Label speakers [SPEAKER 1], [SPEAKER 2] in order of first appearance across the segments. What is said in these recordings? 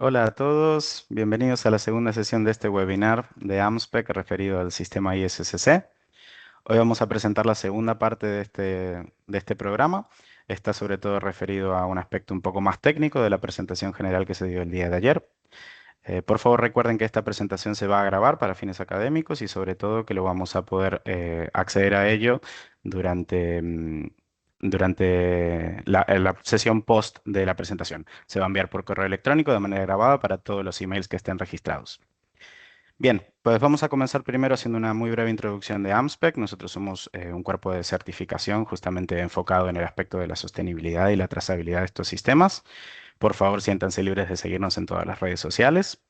[SPEAKER 1] Hola a todos, bienvenidos a la segunda sesión de este webinar de AMSPEC referido al sistema ISSC. Hoy vamos a presentar la segunda parte de este programa. Está sobre todo referido a un aspecto un poco más técnico de la presentación general que se dio el día de ayer. Por favor, recuerden que esta presentación se va a grabar para fines académicos y sobre todo que lo vamos a poder acceder a ello durante la sesión post de la presentación. Se va a enviar por correo electrónico de manera grabada para todos los emails que estén registrados. Bien, pues vamos a comenzar primero haciendo una muy breve introducción de AMSPEC. Nosotros somos un cuerpo de certificación justamente enfocado en el aspecto de la sostenibilidad y la trazabilidad de estos sistemas. Por favor, siéntanse libres de seguirnos en todas las redes sociales.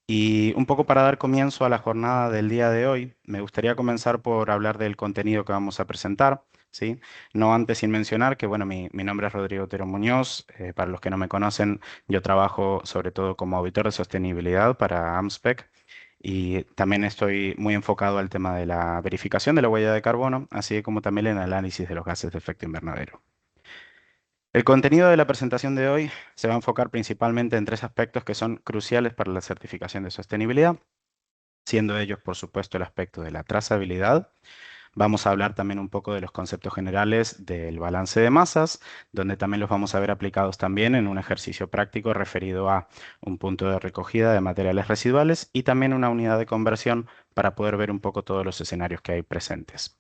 [SPEAKER 1] Y un poco para dar comienzo a la jornada del día de hoy, me gustaría comenzar por hablar del contenido que vamos a presentar, ¿sí? No antes sin mencionar que, bueno, mi nombre es Rodrigo Otero Muñoz. Para los que no me conocen, yo trabajo sobre todo como auditor de sostenibilidad para AMSPEC y también estoy muy enfocado al tema de la verificación de la huella de carbono, así como también el análisis de los gases de efecto invernadero. El contenido de la presentación de hoy se va a enfocar principalmente en tres aspectos que son cruciales para la certificación de sostenibilidad, siendo ellos, por supuesto, el aspecto de la trazabilidad. Vamos a hablar también un poco de los conceptos generales del balance de masas, donde también los vamos a ver aplicados también en un ejercicio práctico referido a un punto de recogida de materiales residuales y también una unidad de conversión para poder ver un poco todos los escenarios que hay presentes.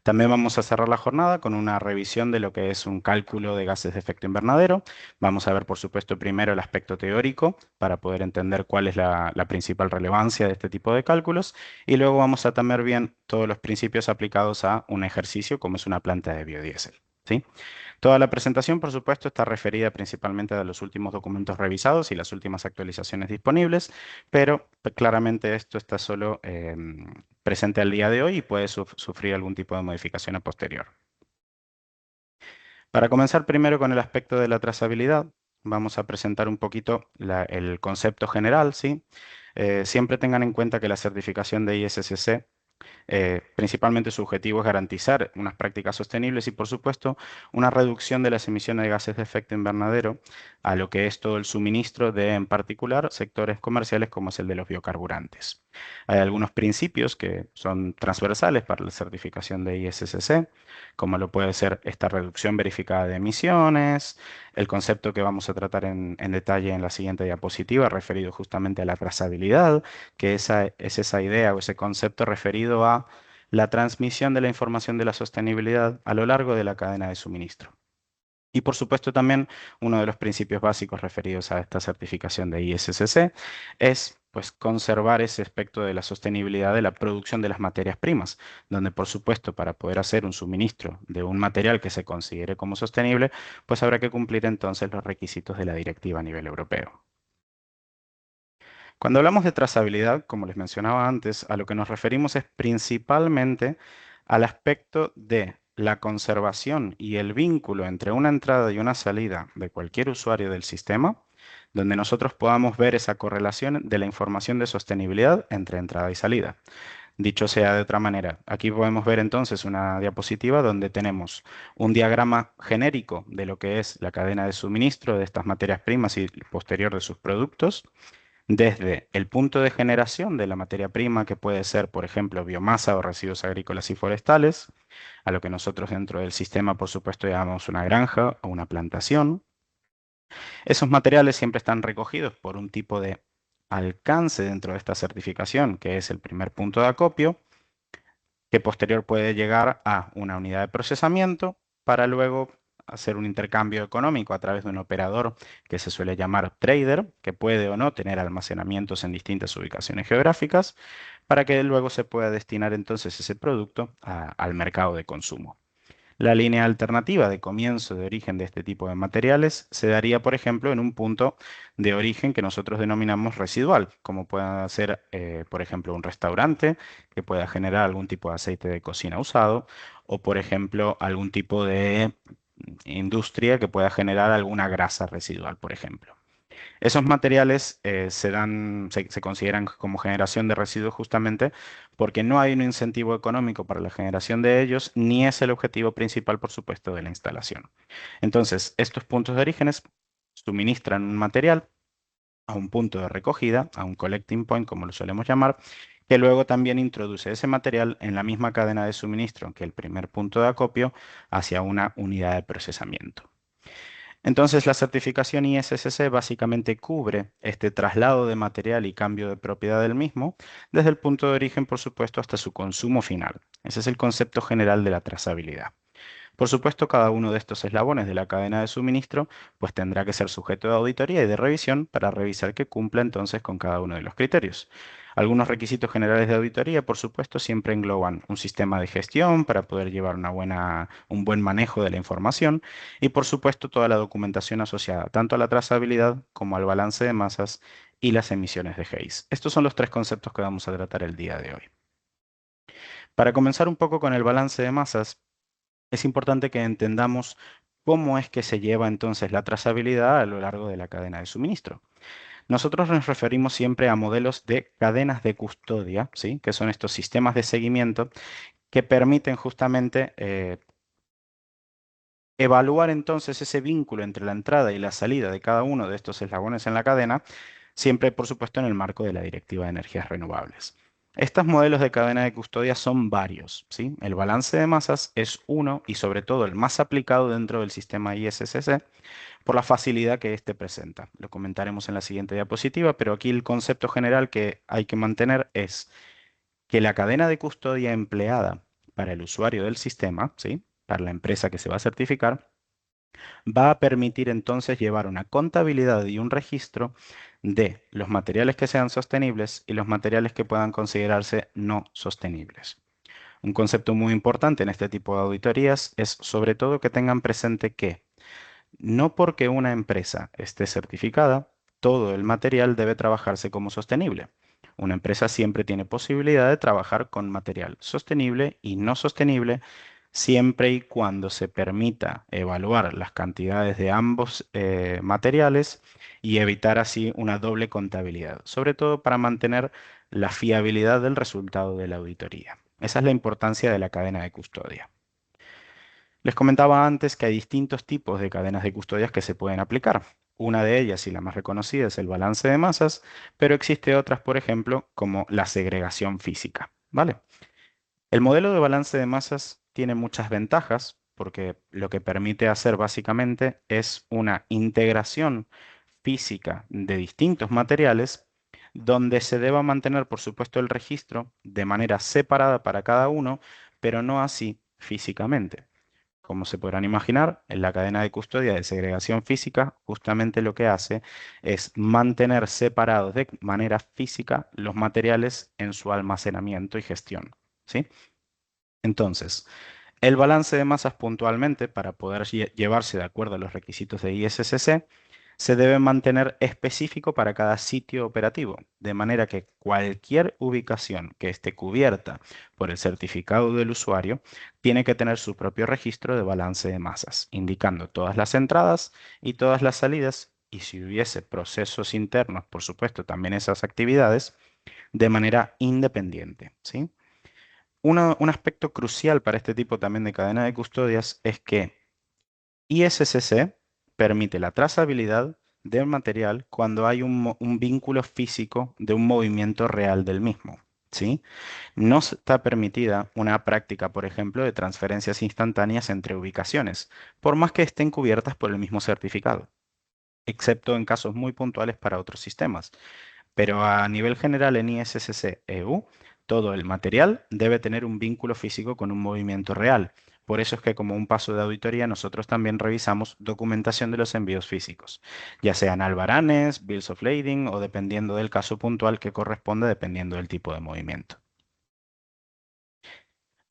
[SPEAKER 1] También vamos a cerrar la jornada con una revisión de lo que es un cálculo de gases de efecto invernadero. Vamos a ver, por supuesto, primero el aspecto teórico para poder entender cuál es la principal relevancia de este tipo de cálculos y luego vamos a tener bien todos los principios aplicados a un ejercicio como es una planta de biodiesel, ¿sí? Toda la presentación, por supuesto, está referida principalmente a los últimos documentos revisados y las últimas actualizaciones disponibles, pero claramente esto está solo presente al día de hoy y puede sufrir algún tipo de modificación a posterior. Para comenzar primero con el aspecto de la trazabilidad, vamos a presentar un poquito el concepto general, ¿sí? Siempre tengan en cuenta que la certificación de ISSC principalmente su objetivo es garantizar unas prácticas sostenibles y, por supuesto, una reducción de las emisiones de gases de efecto invernadero a lo que es todo el suministro de, en particular, sectores comerciales como es el de los biocarburantes. Hay algunos principios que son transversales para la certificación de ISSC, como lo puede ser esta reducción verificada de emisiones, el concepto que vamos a tratar en detalle en la siguiente diapositiva, referido justamente a la trazabilidad, que es esa idea o ese concepto referido a la transmisión de la información de la sostenibilidad a lo largo de la cadena de suministro. Y por supuesto también uno de los principios básicos referidos a esta certificación de ISSC es pues conservar ese aspecto de la sostenibilidad de la producción de las materias primas, donde por supuesto para poder hacer un suministro de un material que se considere como sostenible, pues habrá que cumplir entonces los requisitos de la directiva a nivel europeo. Cuando hablamos de trazabilidad, como les mencionaba antes, a lo que nos referimos es principalmente al aspecto de la conservación y el vínculo entre una entrada y una salida de cualquier usuario del sistema, donde nosotros podamos ver esa correlación de la información de sostenibilidad entre entrada y salida. Dicho sea de otra manera, aquí podemos ver entonces una diapositiva donde tenemos un diagrama genérico de lo que es la cadena de suministro de estas materias primas y posterior de sus productos desde el punto de generación de la materia prima, que puede ser, por ejemplo, biomasa o residuos agrícolas y forestales, a lo que nosotros dentro del sistema, por supuesto, llamamos una granja o una plantación. Esos materiales siempre están recogidos por un tipo de alcance dentro de esta certificación, que es el primer punto de acopio, que posterior puede llegar a una unidad de procesamiento para luego hacer un intercambio económico a través de un operador que se suele llamar trader, que puede o no tener almacenamientos en distintas ubicaciones geográficas, para que luego se pueda destinar entonces ese producto al mercado de consumo. La línea alternativa de comienzo de origen de este tipo de materiales se daría, por ejemplo, en un punto de origen que nosotros denominamos residual, como pueda ser, por ejemplo, un restaurante que pueda generar algún tipo de aceite de cocina usado, o, por ejemplo, algún tipo de industria que pueda generar alguna grasa residual, por ejemplo. Esos materiales se consideran como generación de residuos justamente porque no hay un incentivo económico para la generación de ellos, ni es el objetivo principal, por supuesto, de la instalación. Entonces, estos puntos de orígenes suministran un material a un punto de recogida, a un collecting point, como lo solemos llamar, que luego también introduce ese material en la misma cadena de suministro que el primer punto de acopio hacia una unidad de procesamiento. Entonces, la certificación ISSC básicamente cubre este traslado de material y cambio de propiedad del mismo, desde el punto de origen, por supuesto, hasta su consumo final. Ese es el concepto general de la trazabilidad. Por supuesto, cada uno de estos eslabones de la cadena de suministro pues tendrá que ser sujeto de auditoría y de revisión para revisar que cumpla entonces con cada uno de los criterios. Algunos requisitos generales de auditoría, por supuesto, siempre engloban un sistema de gestión para poder llevar un buen manejo de la información y, por supuesto, toda la documentación asociada tanto a la trazabilidad como al balance de masas y las emisiones de Hayes. Estos son los tres conceptos que vamos a tratar el día de hoy. Para comenzar un poco con el balance de masas, es importante que entendamos cómo es que se lleva entonces la trazabilidad a lo largo de la cadena de suministro. Nosotros nos referimos siempre a modelos de cadenas de custodia, ¿sí? Que son estos sistemas de seguimiento que permiten justamente evaluar entonces ese vínculo entre la entrada y la salida de cada uno de estos eslabones en la cadena, siempre por supuesto en el marco de la Directiva de Energías Renovables. Estos modelos de cadena de custodia son varios, ¿sí? El balance de masas es uno y sobre todo el más aplicado dentro del sistema ISSC por la facilidad que éste presenta. Lo comentaremos en la siguiente diapositiva, pero aquí el concepto general que hay que mantener es que la cadena de custodia empleada para el usuario del sistema, ¿sí? Para la empresa que se va a certificar, va a permitir entonces llevar una contabilidad y un registro de los materiales que sean sostenibles y los materiales que puedan considerarse no sostenibles. Un concepto muy importante en este tipo de auditorías es sobre todo que tengan presente que no porque una empresa esté certificada, todo el material debe trabajarse como sostenible. Una empresa siempre tiene posibilidad de trabajar con material sostenible y no sostenible siempre y cuando se permita evaluar las cantidades de ambos materiales y evitar así una doble contabilidad, sobre todo para mantener la fiabilidad del resultado de la auditoría. Esa es la importancia de la cadena de custodia. Les comentaba antes que hay distintos tipos de cadenas de custodias que se pueden aplicar. Una de ellas y la más reconocida es el balance de masas, pero existe otras, por ejemplo, como la segregación física, ¿vale? El modelo de balance de masas tiene muchas ventajas porque lo que permite hacer básicamente es una integración física de distintos materiales donde se deba mantener, por supuesto, el registro de manera separada para cada uno, pero no así físicamente. Como se podrán imaginar, en la cadena de custodia de segregación física, justamente lo que hace es mantener separados de manera física los materiales en su almacenamiento y gestión, ¿sí? Entonces, el balance de masas puntualmente, para poder llevarse de acuerdo a los requisitos de ISSC, se debe mantener específico para cada sitio operativo, de manera que cualquier ubicación que esté cubierta por el certificado del usuario tiene que tener su propio registro de balance de masas, indicando todas las entradas y todas las salidas, y si hubiese procesos internos, por supuesto, también esas actividades, de manera independiente, ¿sí? Un aspecto crucial para este tipo también de cadena de custodias es que ISCC permite la trazabilidad del material cuando hay un vínculo físico de un movimiento real del mismo, ¿sí? No está permitida una práctica, por ejemplo, de transferencias instantáneas entre ubicaciones, por más que estén cubiertas por el mismo certificado, excepto en casos muy puntuales para otros sistemas. Pero a nivel general en ISSC EU, todo el material debe tener un vínculo físico con un movimiento real. Por eso es que como un paso de auditoría nosotros también revisamos documentación de los envíos físicos, ya sean albaranes, bills of lading o dependiendo del caso puntual que corresponda, dependiendo del tipo de movimiento.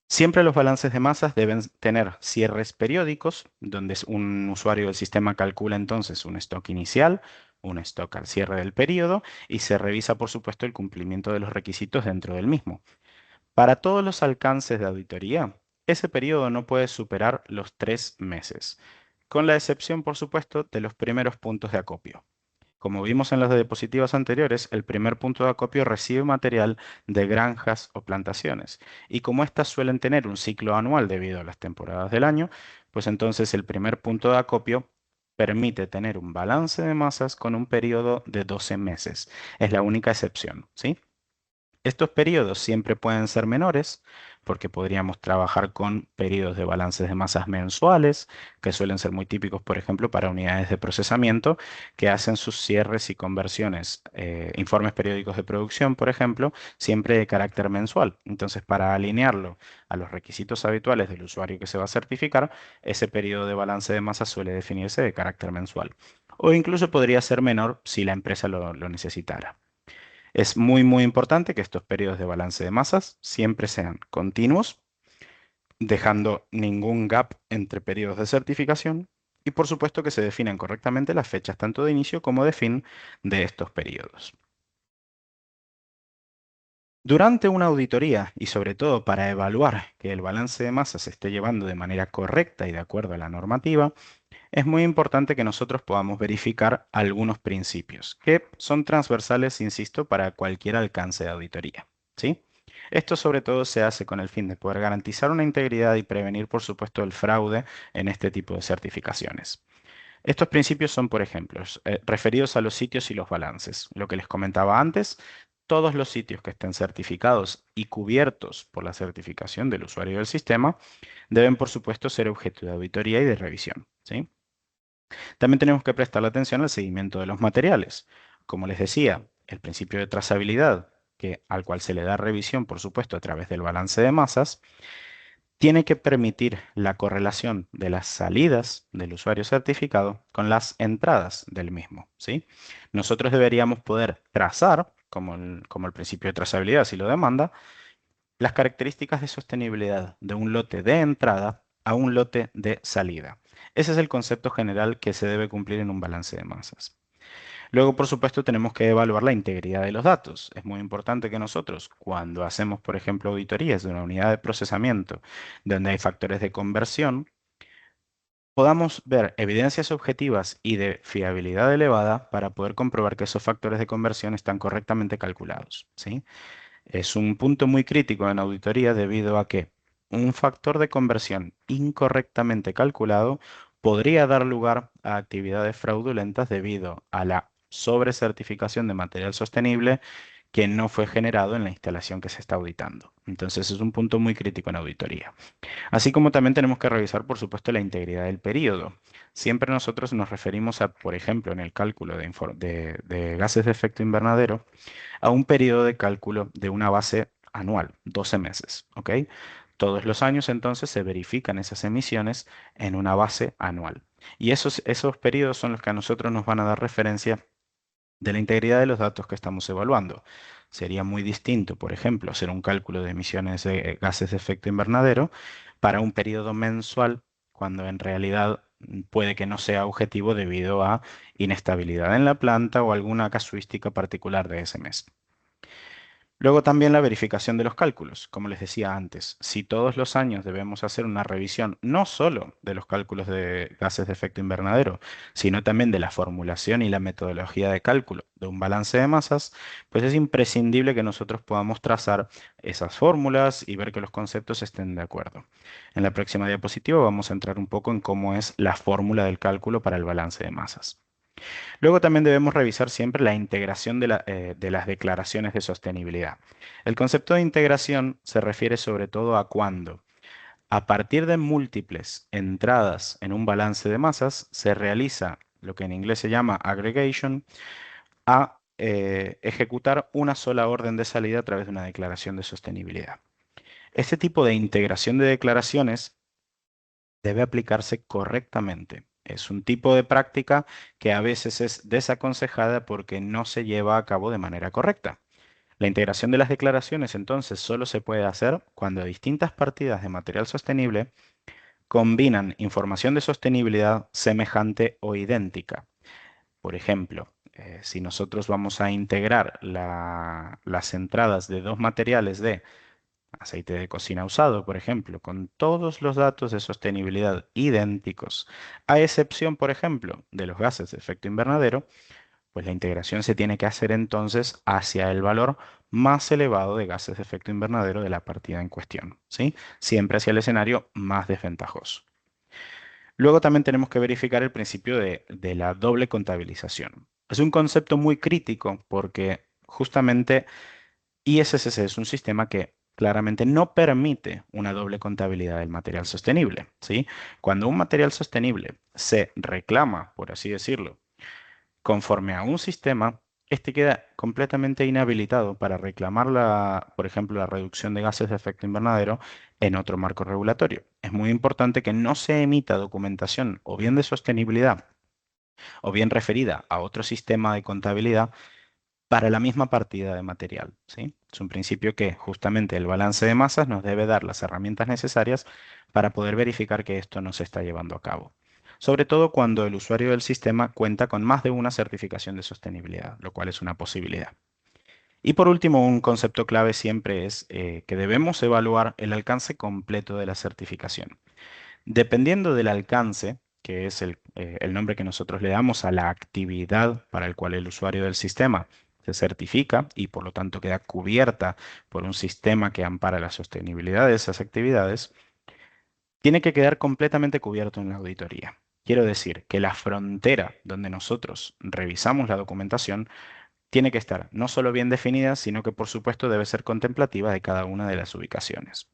[SPEAKER 1] Siempre los balances de masas deben tener cierres periódicos, donde un usuario del sistema calcula entonces un stock inicial, un stock al cierre del periodo y se revisa, por supuesto, el cumplimiento de los requisitos dentro del mismo. Para todos los alcances de auditoría, ese periodo no puede superar los 3 meses, con la excepción, por supuesto, de los primeros puntos de acopio. Como vimos en las diapositivas anteriores, el primer punto de acopio recibe material de granjas o plantaciones. Y como éstas suelen tener un ciclo anual debido a las temporadas del año, pues entonces el primer punto de acopio permite tener un balance de masas con un periodo de 12 meses. Es la única excepción, ¿sí? Estos periodos siempre pueden ser menores porque podríamos trabajar con periodos de balances de masas mensuales, que suelen ser muy típicos, por ejemplo, para unidades de procesamiento que hacen sus cierres y conversiones, informes periódicos de producción, por ejemplo, siempre de carácter mensual. Entonces, para alinearlo a los requisitos habituales del usuario que se va a certificar, ese periodo de balance de masas suele definirse de carácter mensual. O incluso podría ser menor si la empresa lo necesitara. Es muy importante que estos periodos de balance de masas siempre sean continuos, dejando ningún gap entre periodos de certificación y por supuesto que se definan correctamente las fechas tanto de inicio como de fin de estos periodos. Durante una auditoría y sobre todo para evaluar que el balance de masas se esté llevando de manera correcta y de acuerdo a la normativa, es muy importante que nosotros podamos verificar algunos principios que son transversales, insisto, para cualquier alcance de auditoría, ¿sí? Esto sobre todo se hace con el fin de poder garantizar una integridad y prevenir, por supuesto, el fraude en este tipo de certificaciones. Estos principios son, por ejemplo, referidos a los sitios y los balances. Lo que les comentaba antes, todos los sitios que estén certificados y cubiertos por la certificación del usuario del sistema deben, por supuesto, ser objeto de auditoría y de revisión, ¿sí? También tenemos que prestar atención al seguimiento de los materiales. Como les decía, el principio de trazabilidad, al cual se le da revisión, por supuesto, a través del balance de masas, tiene que permitir la correlación de las salidas del usuario certificado con las entradas del mismo, ¿sí? Nosotros deberíamos poder trazar, como el principio de trazabilidad si lo demanda, las características de sostenibilidad de un lote de entrada a un lote de salida. Ese es el concepto general que se debe cumplir en un balance de masas. Luego, por supuesto, tenemos que evaluar la integridad de los datos. Es muy importante que nosotros, cuando hacemos, por ejemplo, auditorías de una unidad de procesamiento donde hay factores de conversión, podamos ver evidencias objetivas y de fiabilidad elevada para poder comprobar que esos factores de conversión están correctamente calculados, ¿sí? Es un punto muy crítico en auditoría debido a que un factor de conversión incorrectamente calculado podría dar lugar a actividades fraudulentas debido a la sobrecertificación de material sostenible que no fue generado en la instalación que se está auditando. Entonces es un punto muy crítico en auditoría. Así como también tenemos que revisar, por supuesto, la integridad del periodo. Siempre nosotros nos referimos a, por ejemplo, en el cálculo de gases de efecto invernadero, a un periodo de cálculo de una base anual, 12 meses, ¿ok? Todos los años entonces se verifican esas emisiones en una base anual. Y esos periodos son los que a nosotros nos van a dar referencia de la integridad de los datos que estamos evaluando. Sería muy distinto, por ejemplo, hacer un cálculo de emisiones de gases de efecto invernadero para un periodo mensual, cuando en realidad puede que no sea objetivo debido a inestabilidad en la planta o alguna casuística particular de ese mes. Luego también la verificación de los cálculos. Como les decía antes, si todos los años debemos hacer una revisión no solo de los cálculos de gases de efecto invernadero, sino también de la formulación y la metodología de cálculo de un balance de masas, pues es imprescindible que nosotros podamos trazar esas fórmulas y ver que los conceptos estén de acuerdo. En la próxima diapositiva vamos a entrar un poco en cómo es la fórmula del cálculo para el balance de masas. Luego también debemos revisar siempre la integración de las declaraciones de sostenibilidad. El concepto de integración se refiere sobre todo a cuando, a partir de múltiples entradas en un balance de masas, se realiza lo que en inglés se llama aggregation, a ejecutar una sola orden de salida a través de una declaración de sostenibilidad. Este tipo de integración de declaraciones debe aplicarse correctamente. Es un tipo de práctica que a veces es desaconsejada porque no se lleva a cabo de manera correcta. La integración de las declaraciones entonces solo se puede hacer cuando distintas partidas de material sostenible combinan información de sostenibilidad semejante o idéntica. Por ejemplo, si nosotros vamos a integrar las entradas de dos materiales de aceite de cocina usado, por ejemplo, con todos los datos de sostenibilidad idénticos, a excepción, por ejemplo, de los gases de efecto invernadero, pues la integración se tiene que hacer entonces hacia el valor más elevado de gases de efecto invernadero de la partida en cuestión, ¿sí? Siempre hacia el escenario más desventajoso. Luego también tenemos que verificar el principio de la doble contabilización. Es un concepto muy crítico porque justamente ISSC es un sistema que claramente no permite una doble contabilidad del material sostenible, ¿sí? Cuando un material sostenible se reclama, por así decirlo, conforme a un sistema, este queda completamente inhabilitado para reclamar por ejemplo, la reducción de gases de efecto invernadero en otro marco regulatorio. Es muy importante que no se emita documentación o bien de sostenibilidad o bien referida a otro sistema de contabilidad para la misma partida de material, ¿sí? Es un principio que justamente el balance de masas nos debe dar las herramientas necesarias para poder verificar que esto no se está llevando a cabo. Sobre todo cuando el usuario del sistema cuenta con más de una certificación de sostenibilidad, lo cual es una posibilidad. Y por último, un concepto clave siempre es que debemos evaluar el alcance completo de la certificación. Dependiendo del alcance, que es el nombre que nosotros le damos a la actividad para el cual el usuario del sistema se certifica y por lo tanto queda cubierta por un sistema que ampara la sostenibilidad de esas actividades, tiene que quedar completamente cubierto en la auditoría. Quiero decir que la frontera donde nosotros revisamos la documentación tiene que estar no solo bien definida, sino que por supuesto debe ser contemplativa de cada una de las ubicaciones.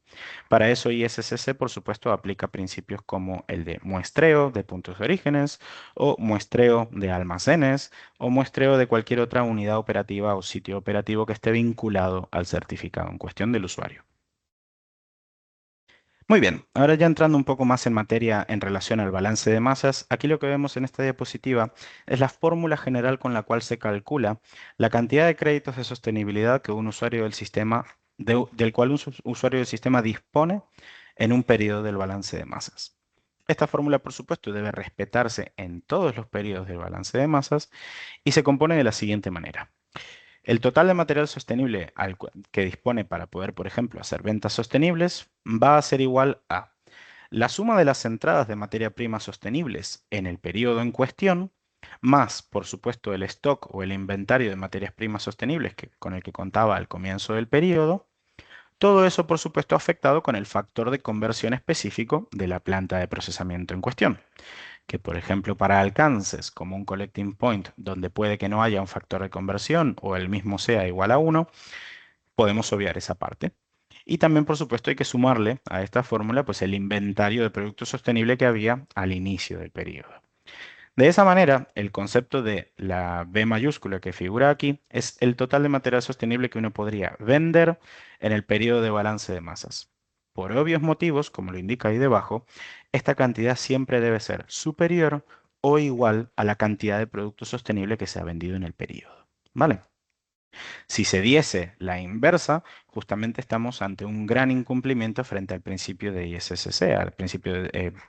[SPEAKER 1] Para eso ISSC, por supuesto, aplica principios como el de muestreo de puntos de orígenes o muestreo de almacenes o muestreo de cualquier otra unidad operativa o sitio operativo que esté vinculado al certificado en cuestión del usuario. Muy bien, ahora ya entrando un poco más en materia en relación al balance de masas, aquí lo que vemos en esta diapositiva es la fórmula general con la cual se calcula la cantidad de créditos de sostenibilidad que un usuario del sistema, del cual un usuario del sistema dispone en un periodo del balance de masas. Esta fórmula, por supuesto, debe respetarse en todos los periodos del balance de masas y se compone de la siguiente manera. El total de material sostenible que dispone para poder, por ejemplo, hacer ventas sostenibles va a ser igual a la suma de las entradas de materia prima sostenibles en el periodo en cuestión, más, por supuesto, el stock o el inventario de materias primas sostenibles con el que contaba al comienzo del periodo. Todo eso, por supuesto, afectado con el factor de conversión específico de la planta de procesamiento en cuestión, que por ejemplo para alcances como un collecting point donde puede que no haya un factor de conversión o el mismo sea igual a 1, podemos obviar esa parte. Y también por supuesto hay que sumarle a esta fórmula pues el inventario de producto sostenible que había al inicio del periodo. De esa manera, el concepto de la B mayúscula que figura aquí es el total de material sostenible que uno podría vender en el periodo de balance de masas. Por obvios motivos, como lo indica ahí debajo, esta cantidad siempre debe ser superior o igual a la cantidad de producto sostenible que se ha vendido en el periodo. ¿Vale? Si se diese la inversa, justamente estamos ante un gran incumplimiento frente al principio de ISSC, al principio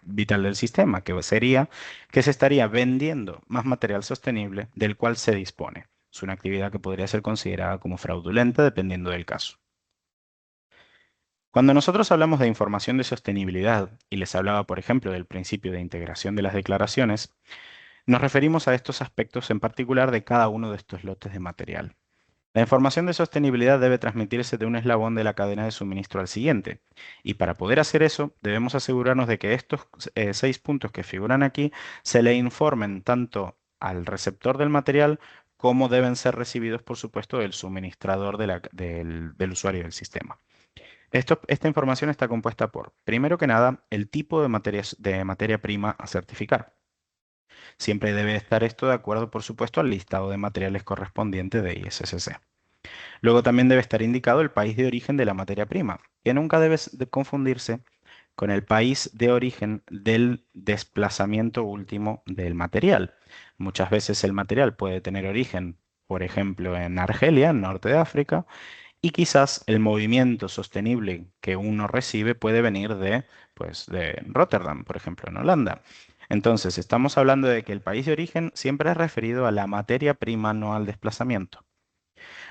[SPEAKER 1] vital del sistema, que sería que se estaría vendiendo más material sostenible del cual se dispone. Es una actividad que podría ser considerada como fraudulenta dependiendo del caso. Cuando nosotros hablamos de información de sostenibilidad y les hablaba, por ejemplo, del principio de integración de las declaraciones, nos referimos a estos aspectos en particular de cada uno de estos lotes de material. La información de sostenibilidad debe transmitirse de un eslabón de la cadena de suministro al siguiente. Y para poder hacer eso, debemos asegurarnos de que estos 6 puntos que figuran aquí se le informen tanto al receptor del material como deben ser recibidos, por supuesto, del suministrador del usuario del sistema. Esta información está compuesta por, primero que nada, el tipo de materia prima a certificar. Siempre debe estar esto de acuerdo, por supuesto, al listado de materiales correspondiente de ISSC. Luego también debe estar indicado el país de origen de la materia prima, que nunca debe de confundirse con el país de origen del desplazamiento último del material. Muchas veces el material puede tener origen, por ejemplo, en Argelia, en norte de África, y quizás el movimiento sostenible que uno recibe puede venir de Rotterdam, por ejemplo, en Holanda. Entonces, estamos hablando de que el país de origen siempre es referido a la materia prima, no al desplazamiento.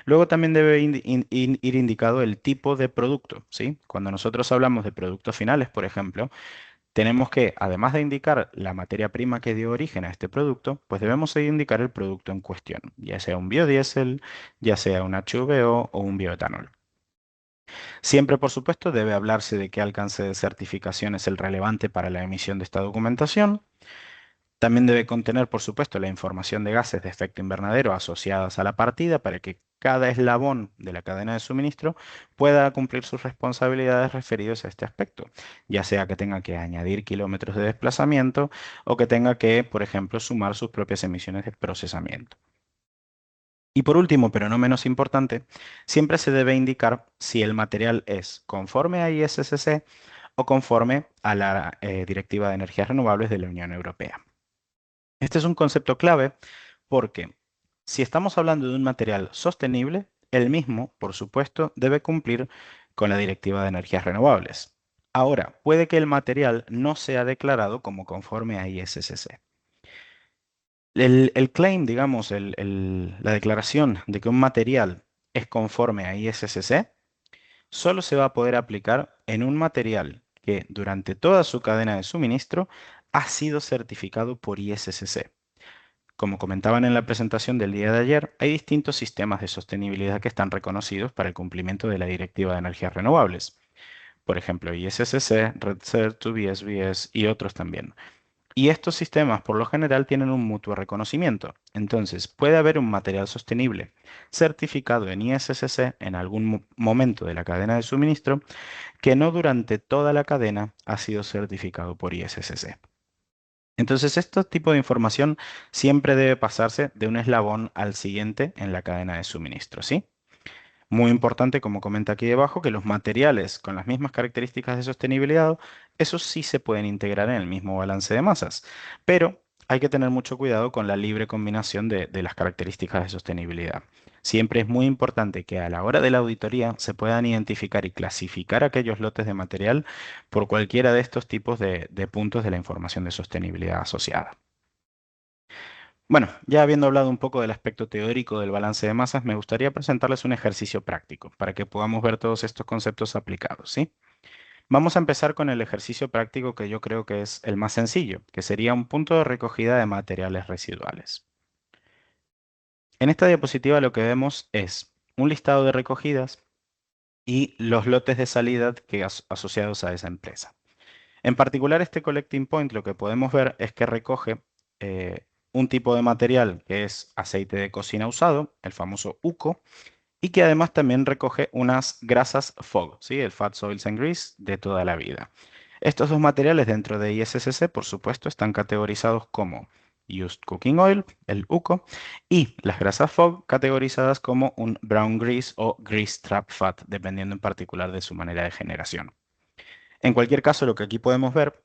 [SPEAKER 1] Luego también debe ir indicado el tipo de producto, ¿sí? Cuando nosotros hablamos de productos finales, por ejemplo, tenemos que, además de indicar la materia prima que dio origen a este producto, pues debemos indicar el producto en cuestión, ya sea un biodiesel, ya sea un HVO o un bioetanol. Siempre, por supuesto, debe hablarse de qué alcance de certificación es el relevante para la emisión de esta documentación. También debe contener, por supuesto, la información de gases de efecto invernadero asociadas a la partida para que cada eslabón de la cadena de suministro pueda cumplir sus responsabilidades referidas a este aspecto, ya sea que tenga que añadir kilómetros de desplazamiento o que tenga que, por ejemplo, sumar sus propias emisiones de procesamiento. Y por último, pero no menos importante, siempre se debe indicar si el material es conforme a ISCC o conforme a la Directiva de Energías Renovables de la Unión Europea. Este es un concepto clave porque si estamos hablando de un material sostenible, el mismo, por supuesto, debe cumplir con la Directiva de Energías Renovables. Ahora, puede que el material no sea declarado como conforme a ISCC. El claim, digamos, la declaración de que un material es conforme a ISCC solo se va a poder aplicar en un material que durante toda su cadena de suministro ha sido certificado por ISCC. Como comentaban en la presentación del día de ayer, hay distintos sistemas de sostenibilidad que están reconocidos para el cumplimiento de la Directiva de Energías Renovables. Por ejemplo, ISCC, REDCERT, VSVS y otros también. Y estos sistemas por lo general tienen un mutuo reconocimiento. Entonces, puede haber un material sostenible certificado en ISCC en algún momento de la cadena de suministro que no durante toda la cadena ha sido certificado por ISCC. Entonces, este tipo de información siempre debe pasarse de un eslabón al siguiente en la cadena de suministro, ¿sí? Muy importante, como comenta aquí debajo, que los materiales con las mismas características de sostenibilidad, esos sí se pueden integrar en el mismo balance de masas, pero hay que tener mucho cuidado con la libre combinación de las características de sostenibilidad. Siempre es muy importante que a la hora de la auditoría se puedan identificar y clasificar aquellos lotes de material por cualquiera de estos tipos de puntos de la información de sostenibilidad asociada. Bueno, ya habiendo hablado un poco del aspecto teórico del balance de masas, me gustaría presentarles un ejercicio práctico para que podamos ver todos estos conceptos aplicados, ¿sí? Vamos a empezar con el ejercicio práctico que yo creo que es el más sencillo, que sería un punto de recogida de materiales residuales. En esta diapositiva lo que vemos es un listado de recogidas y los lotes de salida asociados a esa empresa. En particular, este collecting point lo que podemos ver es que recoge un tipo de material que es aceite de cocina usado, el famoso UCO, y que además también recoge unas grasas FOG, ¿sí? El Fat Oils and Grease de toda la vida. Estos dos materiales dentro de ISCC, por supuesto, están categorizados como Used Cooking Oil, el UCO, y las grasas FOG categorizadas como un Brown Grease o Grease Trap Fat, dependiendo en particular de su manera de generación. En cualquier caso, lo que aquí podemos ver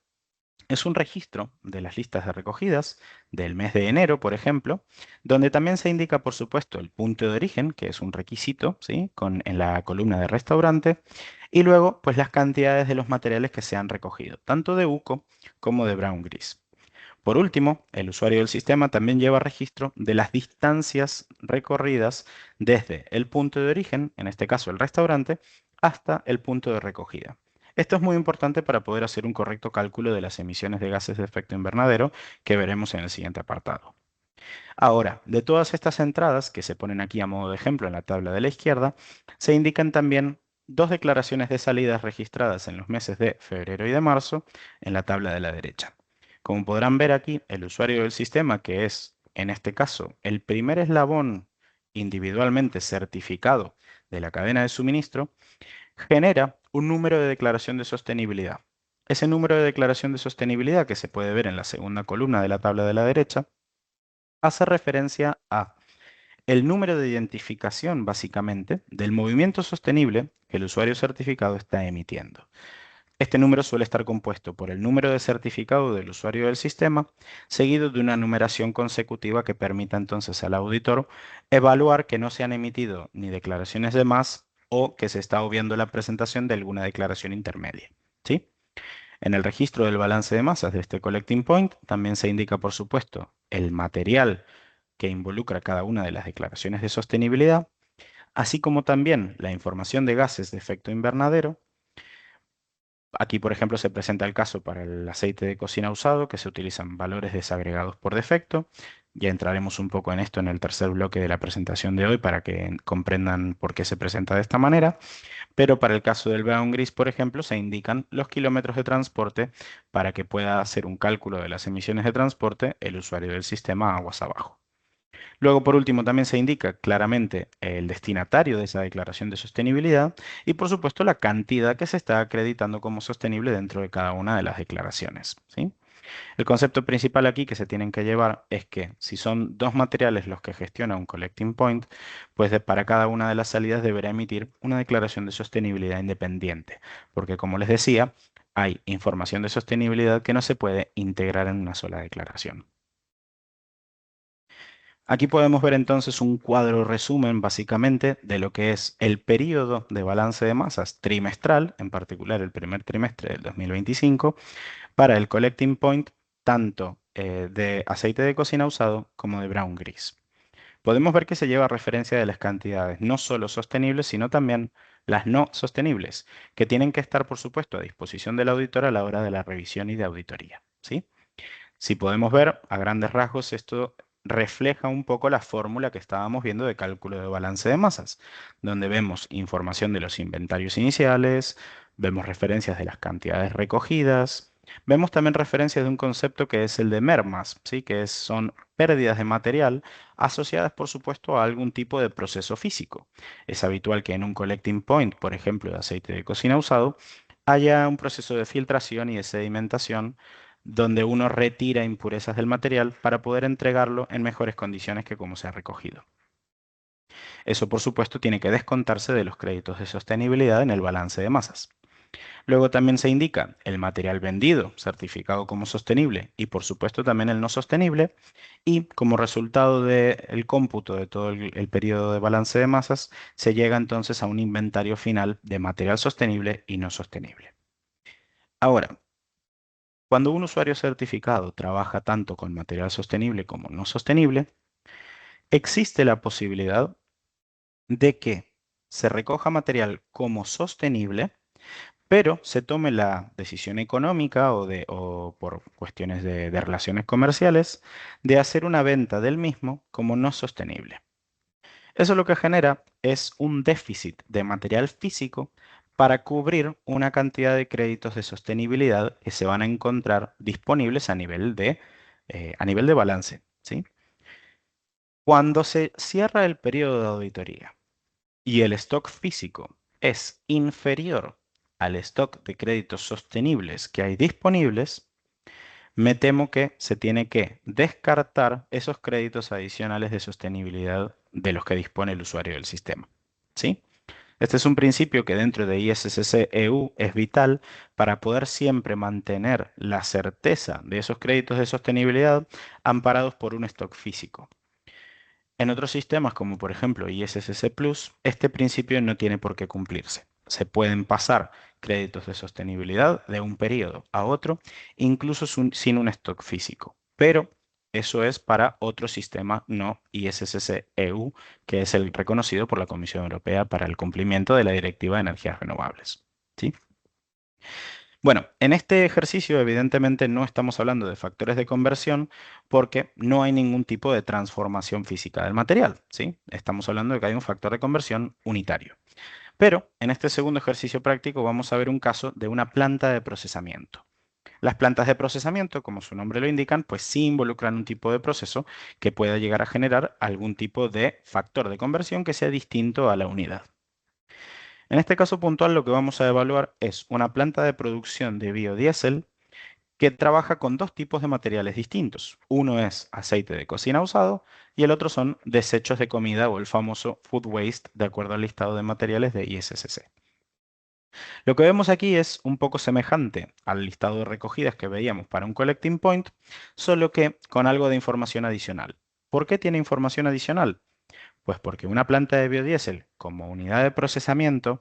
[SPEAKER 1] es un registro de las listas de recogidas del mes de enero, por ejemplo, donde también se indica, por supuesto, el punto de origen, que es un requisito, ¿sí? En la columna de restaurante, y luego, pues las cantidades de los materiales que se han recogido, tanto de UCO como de Brown Gris. Por último, el usuario del sistema también lleva registro de las distancias recorridas desde el punto de origen, en este caso el restaurante, hasta el punto de recogida. Esto es muy importante para poder hacer un correcto cálculo de las emisiones de gases de efecto invernadero que veremos en el siguiente apartado. Ahora, de todas estas entradas que se ponen aquí a modo de ejemplo en la tabla de la izquierda, se indican también dos declaraciones de salidas registradas en los meses de febrero y de marzo en la tabla de la derecha. Como podrán ver aquí, el usuario del sistema, que es en este caso el primer eslabón individualmente certificado de la cadena de suministro, genera un número de declaración de sostenibilidad. Ese número de declaración de sostenibilidad, que se puede ver en la segunda columna de la tabla de la derecha, hace referencia a el número de identificación, básicamente, del movimiento sostenible que el usuario certificado está emitiendo. Este número suele estar compuesto por el número de certificado del usuario del sistema, seguido de una numeración consecutiva que permita entonces al auditor evaluar que no se han emitido ni declaraciones de más o que se está obviando la presentación de alguna declaración intermedia. ¿Sí? En el registro del balance de masas de este collecting point también se indica, por supuesto, el material que involucra cada una de las declaraciones de sostenibilidad, así como también la información de gases de efecto invernadero. Aquí, por ejemplo, se presenta el caso para el aceite de cocina usado, que se utilizan valores desagregados por defecto, Ya entraremos un poco en esto en el tercer bloque de la presentación de hoy para que comprendan por qué se presenta de esta manera. Pero para el caso del Brown Gris, por ejemplo, se indican los kilómetros de transporte para que pueda hacer un cálculo de las emisiones de transporte el usuario del sistema aguas abajo. Luego, por último, también se indica claramente el destinatario de esa declaración de sostenibilidad y, por supuesto, la cantidad que se está acreditando como sostenible dentro de cada una de las declaraciones, ¿sí? El concepto principal aquí que se tienen que llevar es que si son dos materiales los que gestiona un collecting point, pues para cada una de las salidas deberá emitir una declaración de sostenibilidad independiente, porque como les decía, hay información de sostenibilidad que no se puede integrar en una sola declaración. Aquí podemos ver entonces un cuadro resumen básicamente de lo que es el periodo de balance de masas trimestral, en particular el primer trimestre del 2025, para el collecting point tanto de aceite de cocina usado como de brown gris. Podemos ver que se lleva referencia de las cantidades no solo sostenibles, sino también las no sostenibles, que tienen que estar, por supuesto, a disposición del auditor a la hora de la revisión y de auditoría, ¿sí? Si podemos ver a grandes rasgos, esto refleja un poco la fórmula que estábamos viendo de cálculo de balance de masas, donde vemos información de los inventarios iniciales, vemos referencias de las cantidades recogidas, vemos también referencias de un concepto que es el de mermas, ¿sí? Son pérdidas de material asociadas, por supuesto, a algún tipo de proceso físico. Es habitual que en un collecting point, por ejemplo, de aceite de cocina usado, haya un proceso de filtración y de sedimentación donde uno retira impurezas del material para poder entregarlo en mejores condiciones que como se ha recogido. Eso, por supuesto, tiene que descontarse de los créditos de sostenibilidad en el balance de masas. Luego también se indica el material vendido, certificado como sostenible, y por supuesto también el no sostenible, y como resultado del cómputo de todo el periodo de balance de masas, se llega entonces a un inventario final de material sostenible y no sostenible. Ahora, cuando un usuario certificado trabaja tanto con material sostenible como no sostenible, existe la posibilidad de que se recoja material como sostenible, pero se tome la decisión económica o por cuestiones de relaciones comerciales de hacer una venta del mismo como no sostenible. Eso lo que genera es un déficit de material físico para cubrir una cantidad de créditos de sostenibilidad que se van a encontrar disponibles a nivel de balance, ¿sí? Cuando se cierra el periodo de auditoría y el stock físico es inferior al stock de créditos sostenibles que hay disponibles, me temo que se tiene que descartar esos créditos adicionales de sostenibilidad de los que dispone el usuario del sistema. ¿Sí? Este es un principio que dentro de ISSC EU es vital para poder siempre mantener la certeza de esos créditos de sostenibilidad amparados por un stock físico. En otros sistemas, como por ejemplo ISSC Plus, este principio no tiene por qué cumplirse. Se pueden pasar créditos de sostenibilidad de un periodo a otro, incluso sin un stock físico. Pero eso es para otro sistema no ISSC EU, que es el reconocido por la Comisión Europea para el cumplimiento de la Directiva de Energías Renovables. ¿Sí? Bueno, en este ejercicio evidentemente no estamos hablando de factores de conversión porque no hay ningún tipo de transformación física del material, ¿sí? Estamos hablando de que hay un factor de conversión unitario. Pero en este segundo ejercicio práctico vamos a ver un caso de una planta de procesamiento. Las plantas de procesamiento, como su nombre lo indican, pues sí involucran un tipo de proceso que pueda llegar a generar algún tipo de factor de conversión que sea distinto a la unidad. En este caso puntual lo que vamos a evaluar es una planta de producción de biodiesel que trabaja con dos tipos de materiales distintos. Uno es aceite de cocina usado y el otro son desechos de comida o el famoso food waste de acuerdo al listado de materiales de ISSC. Lo que vemos aquí es un poco semejante al listado de recogidas que veíamos para un collecting point, solo que con algo de información adicional. ¿Por qué tiene información adicional? Pues porque una planta de biodiesel como unidad de procesamiento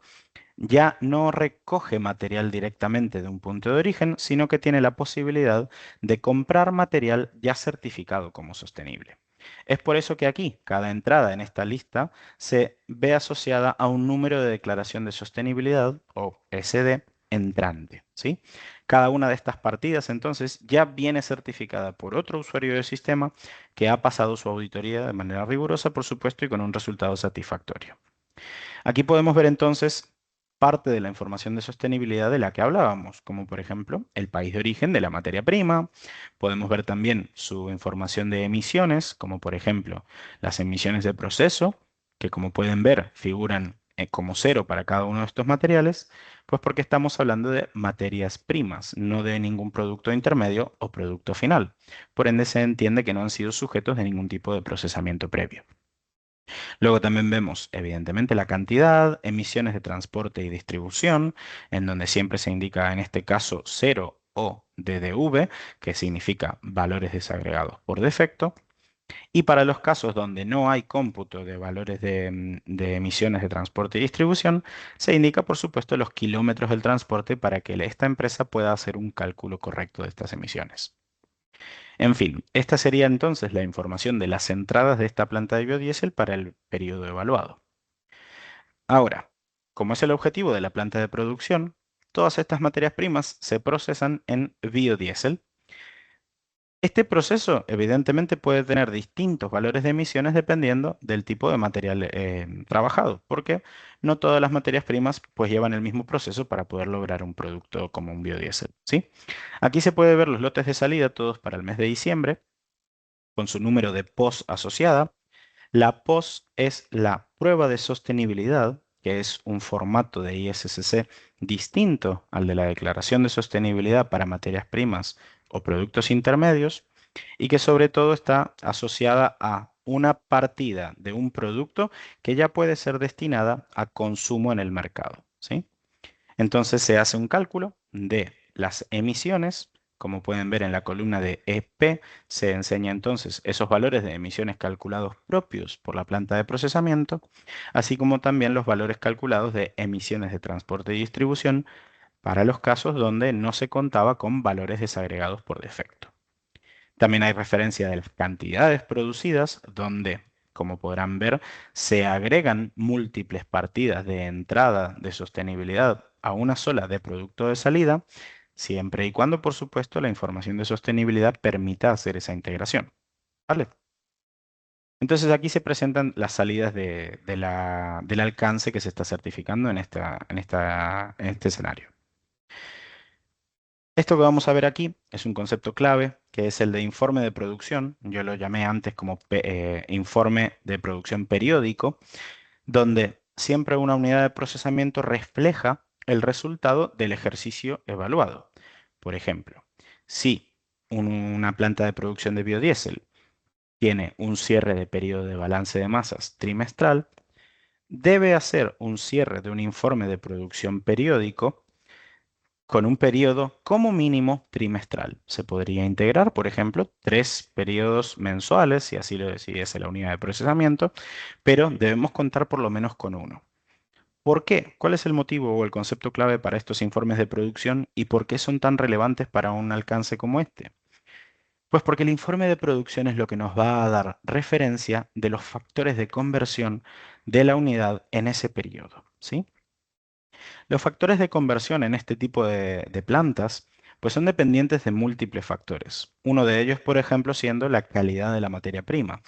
[SPEAKER 1] ya no recoge material directamente de un punto de origen, sino que tiene la posibilidad de comprar material ya certificado como sostenible. Es por eso que aquí cada entrada en esta lista se ve asociada a un número de declaración de sostenibilidad o SD entrante, ¿sí? Cada una de estas partidas entonces ya viene certificada por otro usuario del sistema que ha pasado su auditoría de manera rigurosa, por supuesto, y con un resultado satisfactorio. Aquí podemos ver entonces parte de la información de sostenibilidad de la que hablábamos, como por ejemplo el país de origen de la materia prima. Podemos ver también su información de emisiones, como por ejemplo las emisiones de proceso, que como pueden ver figuran como cero para cada uno de estos materiales, pues porque estamos hablando de materias primas, no de ningún producto intermedio o producto final. Por ende se entiende que no han sido sujetos de ningún tipo de procesamiento previo. Luego también vemos, evidentemente, la cantidad, emisiones de transporte y distribución, en donde siempre se indica en este caso 0 o DDV, que significa valores desagregados por defecto. Y para los casos donde no hay cómputo de valores de emisiones de transporte y distribución, se indica, por supuesto, los kilómetros del transporte para que esta empresa pueda hacer un cálculo correcto de estas emisiones. En fin, esta sería entonces la información de las entradas de esta planta de biodiesel para el periodo evaluado. Ahora, como es el objetivo de la planta de producción, todas estas materias primas se procesan en biodiesel. Este proceso evidentemente puede tener distintos valores de emisiones dependiendo del tipo de material trabajado, porque no todas las materias primas pues llevan el mismo proceso para poder lograr un producto como un biodiesel, ¿sí? Aquí se puede ver los lotes de salida todos para el mes de diciembre con su número de POS asociada. La POS es la prueba de sostenibilidad, que es un formato de ISCC distinto al de la declaración de sostenibilidad para materias primas o productos intermedios, y que sobre todo está asociada a una partida de un producto que ya puede ser destinada a consumo en el mercado, ¿sí? Entonces se hace un cálculo de las emisiones. Como pueden ver en la columna de EP, se enseña entonces esos valores de emisiones calculados propios por la planta de procesamiento, así como también los valores calculados de emisiones de transporte y distribución para los casos donde no se contaba con valores desagregados por defecto. También hay referencia de las cantidades producidas, donde, como podrán ver, se agregan múltiples partidas de entrada de sostenibilidad a una sola de producto de salida, siempre y cuando, por supuesto, la información de sostenibilidad permita hacer esa integración. ¿Vale? Entonces aquí se presentan las salidas del alcance que se está certificando en este escenario. Esto que vamos a ver aquí es un concepto clave, que es el de informe de producción. Yo lo llamé antes como informe de producción periódico, donde siempre una unidad de procesamiento refleja el resultado del ejercicio evaluado. Por ejemplo, si una planta de producción de biodiesel tiene un cierre de periodo de balance de masas trimestral, debe hacer un cierre de un informe de producción periódico con un periodo como mínimo trimestral. Se podría integrar, por ejemplo, 3 periodos mensuales, si así lo decidiese la unidad de procesamiento, pero debemos contar por lo menos con uno. ¿Por qué? ¿Cuál es el motivo o el concepto clave para estos informes de producción y por qué son tan relevantes para un alcance como este? Pues porque el informe de producción es lo que nos va a dar referencia de los factores de conversión de la unidad en ese periodo, ¿sí? Los factores de conversión en este tipo de plantas pues son dependientes de múltiples factores. Uno de ellos, por ejemplo, siendo la calidad de la materia prima.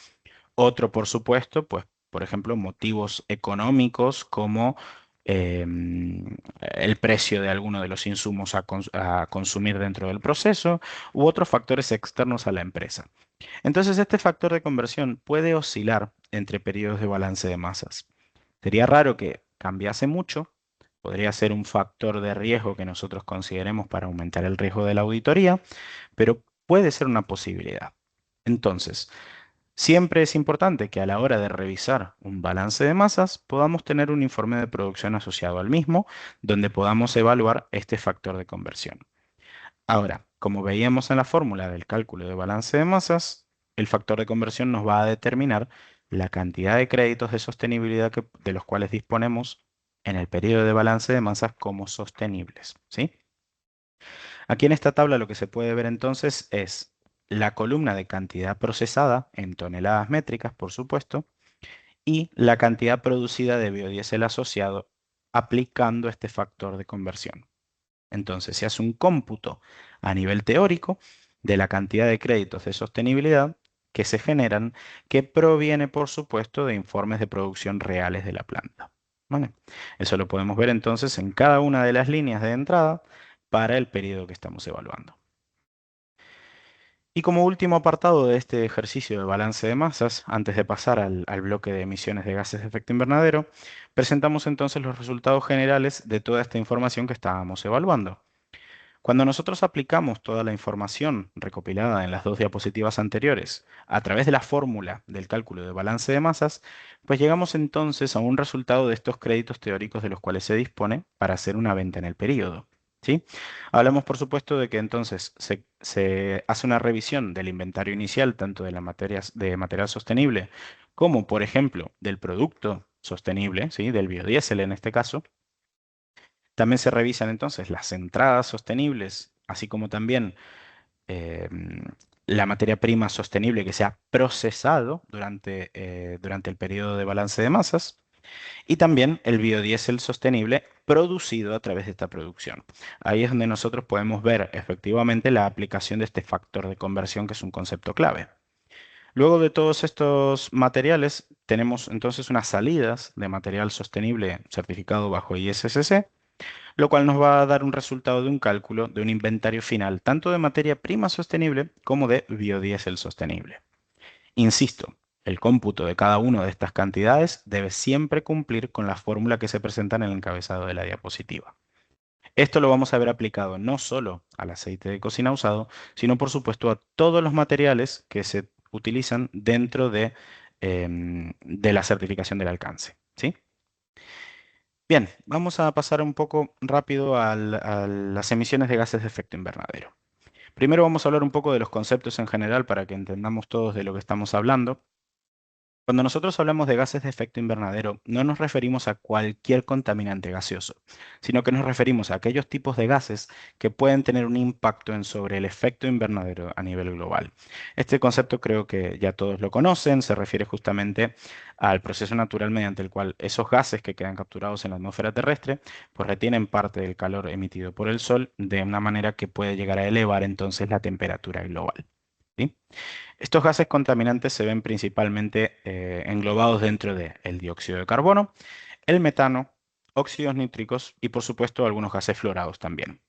[SPEAKER 1] Otro, por supuesto, pues, por ejemplo, motivos económicos como el precio de alguno de los insumos a consumir dentro del proceso u otros factores externos a la empresa. Entonces, este factor de conversión puede oscilar entre periodos de balance de masas. Sería raro que cambiase mucho. Podría ser un factor de riesgo que nosotros consideremos para aumentar el riesgo de la auditoría, pero puede ser una posibilidad. Entonces, siempre es importante que a la hora de revisar un balance de masas podamos tener un informe de producción asociado al mismo, donde podamos evaluar este factor de conversión. Ahora, como veíamos en la fórmula del cálculo de balance de masas, el factor de conversión nos va a determinar la cantidad de créditos de sostenibilidad de los cuales disponemos en el periodo de balance de masas como sostenibles, ¿sí? Aquí en esta tabla lo que se puede ver entonces es la columna de cantidad procesada en toneladas métricas, por supuesto, y la cantidad producida de biodiesel asociado aplicando este factor de conversión. Entonces se hace un cómputo a nivel teórico de la cantidad de créditos de sostenibilidad que se generan, que proviene, por supuesto, de informes de producción reales de la planta. ¿Vale? Eso lo podemos ver entonces en cada una de las líneas de entrada para el periodo que estamos evaluando. Y como último apartado de este ejercicio de balance de masas, antes de pasar al bloque de emisiones de gases de efecto invernadero, presentamos entonces los resultados generales de toda esta información que estábamos evaluando. Cuando nosotros aplicamos toda la información recopilada en las dos diapositivas anteriores a través de la fórmula del cálculo de balance de masas, pues llegamos entonces a un resultado de estos créditos teóricos de los cuales se dispone para hacer una venta en el periodo. ¿Sí? Hablamos, por supuesto, de que entonces se hace una revisión del inventario inicial, tanto de las materias de material sostenible como, por ejemplo, del producto sostenible, ¿sí? Del biodiesel en este caso. También se revisan entonces las entradas sostenibles, así como también la materia prima sostenible que se ha procesado durante el periodo de balance de masas y también el biodiesel sostenible producido a través de esta producción. Ahí es donde nosotros podemos ver efectivamente la aplicación de este factor de conversión, que es un concepto clave. Luego de todos estos materiales, tenemos entonces unas salidas de material sostenible certificado bajo ISSC, lo cual nos va a dar un resultado de un cálculo de un inventario final, tanto de materia prima sostenible como de biodiesel sostenible. Insisto, el cómputo de cada una de estas cantidades debe siempre cumplir con la fórmula que se presenta en el encabezado de la diapositiva. Esto lo vamos a ver aplicado no solo al aceite de cocina usado, sino por supuesto a todos los materiales que se utilizan dentro de la certificación del alcance. ¿Sí? Bien, vamos a pasar un poco rápido a las emisiones de gases de efecto invernadero. Primero vamos a hablar un poco de los conceptos en general para que entendamos todos de lo que estamos hablando. Cuando nosotros hablamos de gases de efecto invernadero, no nos referimos a cualquier contaminante gaseoso, sino que nos referimos a aquellos tipos de gases que pueden tener un impacto sobre el efecto invernadero a nivel global. Este concepto creo que ya todos lo conocen, se refiere justamente al proceso natural mediante el cual esos gases que quedan capturados en la atmósfera terrestre, pues retienen parte del calor emitido por el Sol de una manera que puede llegar a elevar entonces la temperatura global. ¿Sí? Estos gases contaminantes se ven principalmente englobados dentro del dióxido de carbono, el metano, óxidos nítricos y por supuesto algunos gases fluorados también.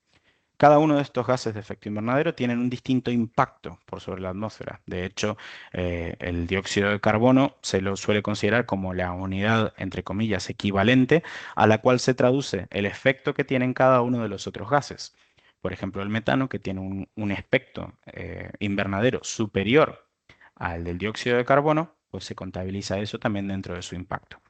[SPEAKER 1] Cada uno de estos gases de efecto invernadero tienen un distinto impacto por sobre la atmósfera. De hecho, el dióxido de carbono se lo suele considerar como la unidad, entre comillas, equivalente a la cual se traduce el efecto que tienen cada uno de los otros gases. Por ejemplo, el metano, que tiene un efecto invernadero superior al del dióxido de carbono, pues se contabiliza eso también dentro de su impacto.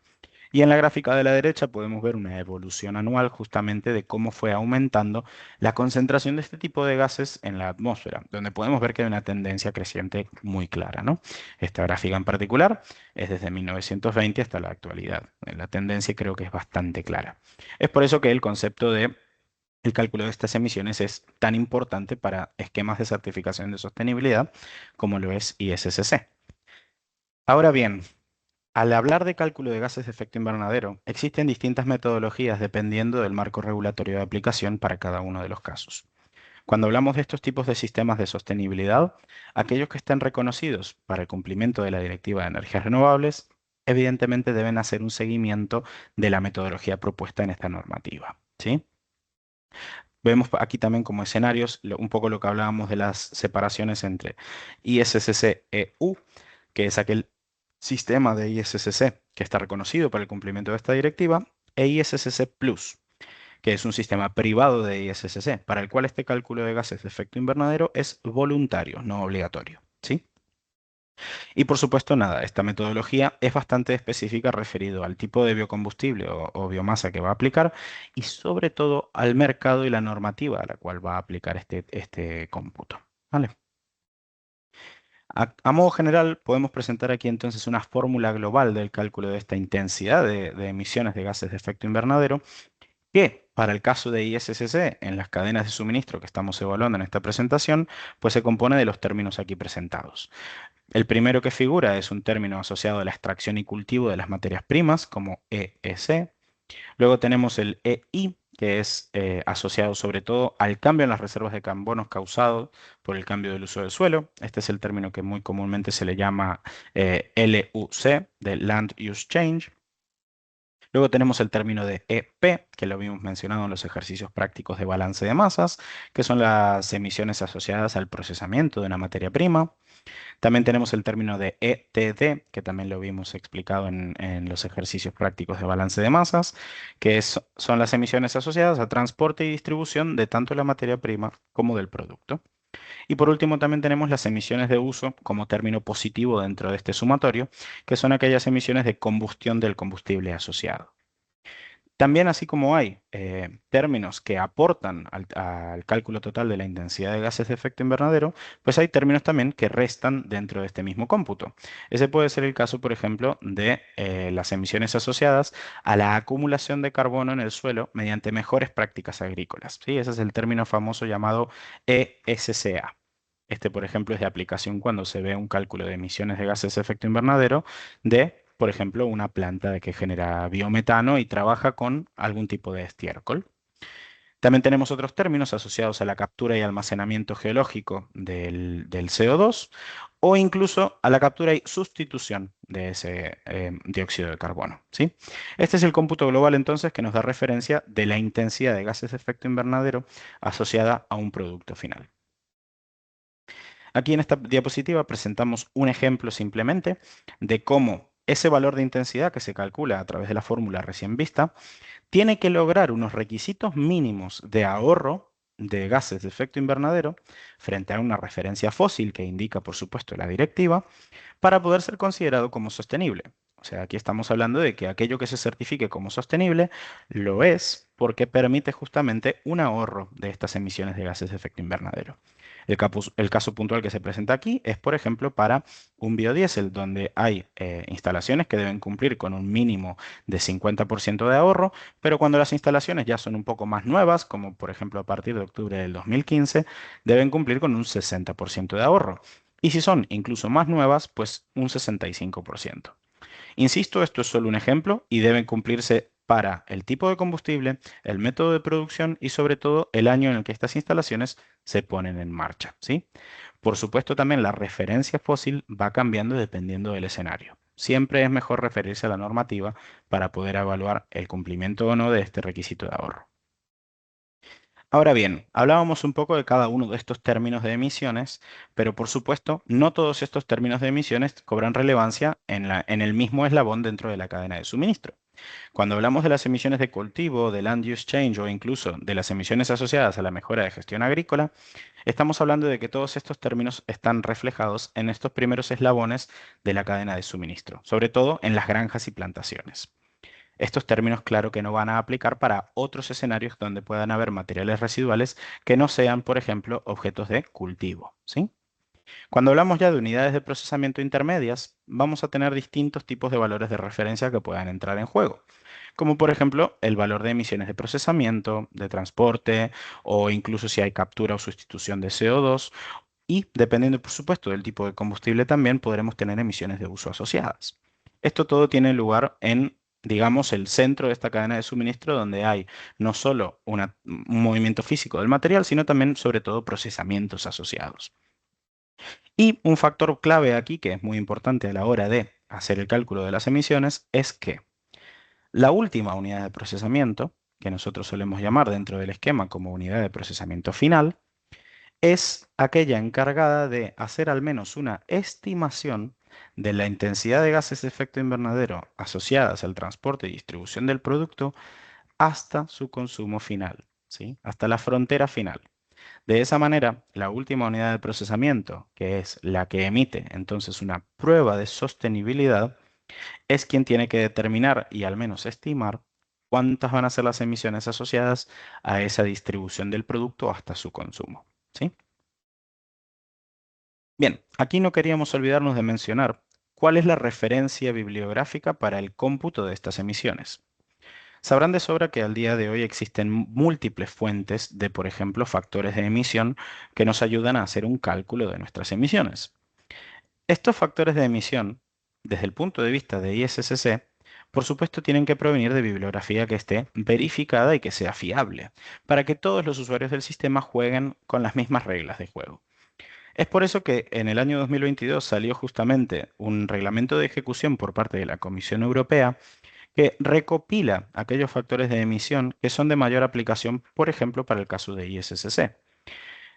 [SPEAKER 1] Y en la gráfica de la derecha podemos ver una evolución anual justamente de cómo fue aumentando la concentración de este tipo de gases en la atmósfera, donde podemos ver que hay una tendencia creciente muy clara, ¿no? Esta gráfica en particular es desde 1920 hasta la actualidad. La tendencia creo que es bastante clara. Es por eso que el concepto de el cálculo de estas emisiones es tan importante para esquemas de certificación de sostenibilidad como lo es ISSC. Ahora bien, al hablar de cálculo de gases de efecto invernadero, existen distintas metodologías dependiendo del marco regulatorio de aplicación para cada uno de los casos. Cuando hablamos de estos tipos de sistemas de sostenibilidad, aquellos que estén reconocidos para el cumplimiento de la Directiva de Energías Renovables, evidentemente deben hacer un seguimiento de la metodología propuesta en esta normativa. ¿Sí? Vemos aquí también como escenarios un poco lo que hablábamos de las separaciones entre ISSC-EU, que es aquel sistema de ISSC que está reconocido para el cumplimiento de esta directiva, e ISSC Plus, que es un sistema privado de ISSC, para el cual este cálculo de gases de efecto invernadero es voluntario, no obligatorio. ¿Sí? Y por supuesto, nada, esta metodología es bastante específica referido al tipo de biocombustible o biomasa que va a aplicar y sobre todo al mercado y la normativa a la cual va a aplicar este cómputo. ¿Vale? A modo general, podemos presentar aquí entonces una fórmula global del cálculo de esta intensidad de emisiones de gases de efecto invernadero que para el caso de ISSC, en las cadenas de suministro que estamos evaluando en esta presentación, pues se compone de los términos aquí presentados. El primero que figura es un término asociado a la extracción y cultivo de las materias primas, como EEC. Luego tenemos el EI, que es asociado sobre todo al cambio en las reservas de carbono causado por el cambio del uso del suelo. Este es el término que muy comúnmente se le llama LUC, de Land Use Change. Luego tenemos el término de EP, que lo habíamos mencionado en los ejercicios prácticos de balance de masas, que son las emisiones asociadas al procesamiento de una materia prima. También tenemos el término de ETD, que también lo vimos explicado en los ejercicios prácticos de balance de masas, que son las emisiones asociadas a transporte y distribución de tanto la materia prima como del producto. Y por último también tenemos las emisiones de uso como término positivo dentro de este sumatorio, que son aquellas emisiones de combustión del combustible asociado. También, así como hay términos que aportan al cálculo total de la intensidad de gases de efecto invernadero, pues hay términos también que restan dentro de este mismo cómputo. Ese puede ser el caso, por ejemplo, de las emisiones asociadas a la acumulación de carbono en el suelo mediante mejores prácticas agrícolas, ¿sí? Ese es el término famoso llamado ESCA. Este, por ejemplo, es de aplicación cuando se ve un cálculo de emisiones de gases de efecto invernadero de, por ejemplo, una planta que genera biometano y trabaja con algún tipo de estiércol. También tenemos otros términos asociados a la captura y almacenamiento geológico del CO2 o incluso a la captura y sustitución de ese dióxido de carbono, ¿sí? Este es el cómputo global entonces que nos da referencia de la intensidad de gases de efecto invernadero asociada a un producto final. Aquí en esta diapositiva presentamos un ejemplo simplemente de cómo ese valor de intensidad que se calcula a través de la fórmula recién vista tiene que lograr unos requisitos mínimos de ahorro de gases de efecto invernadero frente a una referencia fósil que indica, por supuesto, la directiva, para poder ser considerado como sostenible. O sea, aquí estamos hablando de que aquello que se certifique como sostenible lo es porque permite justamente un ahorro de estas emisiones de gases de efecto invernadero. El caso puntual que se presenta aquí es, por ejemplo, para un biodiesel, donde hay instalaciones que deben cumplir con un mínimo de 50% de ahorro, pero cuando las instalaciones ya son un poco más nuevas, como por ejemplo a partir de octubre del 2015, deben cumplir con un 60% de ahorro. Y si son incluso más nuevas, pues un 65%. Insisto, esto es solo un ejemplo y deben cumplirse para el tipo de combustible, el método de producción y sobre todo el año en el que estas instalaciones se ponen en marcha, ¿sí? Por supuesto, también la referencia fósil va cambiando dependiendo del escenario. Siempre es mejor referirse a la normativa para poder evaluar el cumplimiento o no de este requisito de ahorro. Ahora bien, hablábamos un poco de cada uno de estos términos de emisiones, pero por supuesto, no todos estos términos de emisiones cobran relevancia en el mismo eslabón dentro de la cadena de suministro. Cuando hablamos de las emisiones de cultivo, de land use change o incluso de las emisiones asociadas a la mejora de gestión agrícola, estamos hablando de que todos estos términos están reflejados en estos primeros eslabones de la cadena de suministro, sobre todo en las granjas y plantaciones. Estos términos, claro que no van a aplicar para otros escenarios donde puedan haber materiales residuales que no sean, por ejemplo, objetos de cultivo, ¿sí? Cuando hablamos ya de unidades de procesamiento intermedias, vamos a tener distintos tipos de valores de referencia que puedan entrar en juego, como por ejemplo el valor de emisiones de procesamiento, de transporte o incluso si hay captura o sustitución de CO2 y, dependiendo por supuesto del tipo de combustible, también podremos tener emisiones de uso asociadas. Esto todo tiene lugar en, digamos, el centro de esta cadena de suministro donde hay no solo un movimiento físico del material, sino también, sobre todo, procesamientos asociados. Y un factor clave aquí, que es muy importante a la hora de hacer el cálculo de las emisiones, es que la última unidad de procesamiento, que nosotros solemos llamar dentro del esquema como unidad de procesamiento final, es aquella encargada de hacer al menos una estimación de la intensidad de gases de efecto invernadero asociadas al transporte y distribución del producto hasta su consumo final, ¿sí? Hasta la frontera final. De esa manera, la última unidad de procesamiento, que es la que emite entonces una prueba de sostenibilidad, es quien tiene que determinar y al menos estimar cuántas van a ser las emisiones asociadas a esa distribución del producto hasta su consumo, ¿sí? Bien, aquí no queríamos olvidarnos de mencionar cuál es la referencia bibliográfica para el cómputo de estas emisiones. Sabrán de sobra que al día de hoy existen múltiples fuentes de, por ejemplo, factores de emisión que nos ayudan a hacer un cálculo de nuestras emisiones. Estos factores de emisión, desde el punto de vista de ISSC, Por supuesto, tienen que provenir de bibliografía que esté verificada y que sea fiable, para que todos los usuarios del sistema jueguen con las mismas reglas de juego. Es por eso que en el año 2022 salió justamente un reglamento de ejecución por parte de la Comisión Europea que recopila aquellos factores de emisión que son de mayor aplicación, por ejemplo, para el caso de ISSC.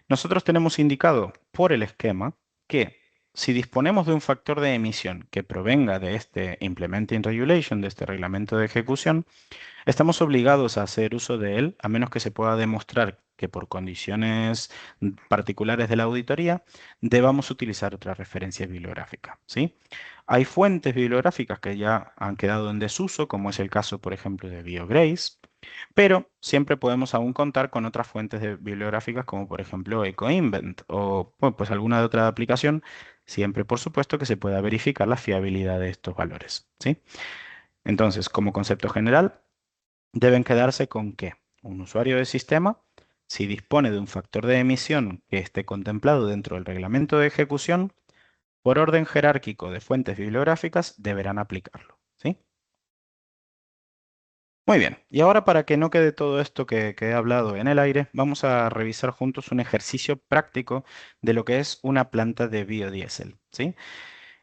[SPEAKER 1] Nosotros tenemos indicado por el esquema que si disponemos de un factor de emisión que provenga de este Implementing Regulation, de este reglamento de ejecución, estamos obligados a hacer uso de él a menos que se pueda demostrar que por condiciones particulares de la auditoría debamos utilizar otra referencia bibliográfica, ¿sí? Hay fuentes bibliográficas que ya han quedado en desuso, como es el caso, por ejemplo, de BioGrace, pero siempre podemos aún contar con otras fuentes bibliográficas como por ejemplo EcoInvent o bueno, pues alguna de otra aplicación, siempre por supuesto que se pueda verificar la fiabilidad de estos valores, ¿sí? Entonces, como concepto general, deben quedarse con que un usuario de sistema, si dispone de un factor de emisión que esté contemplado dentro del reglamento de ejecución, por orden jerárquico de fuentes bibliográficas, deberán aplicarlo, ¿sí? Muy bien, y ahora para que no quede todo esto que he hablado en el aire, vamos a revisar juntos un ejercicio práctico de lo que es una planta de biodiesel, ¿sí?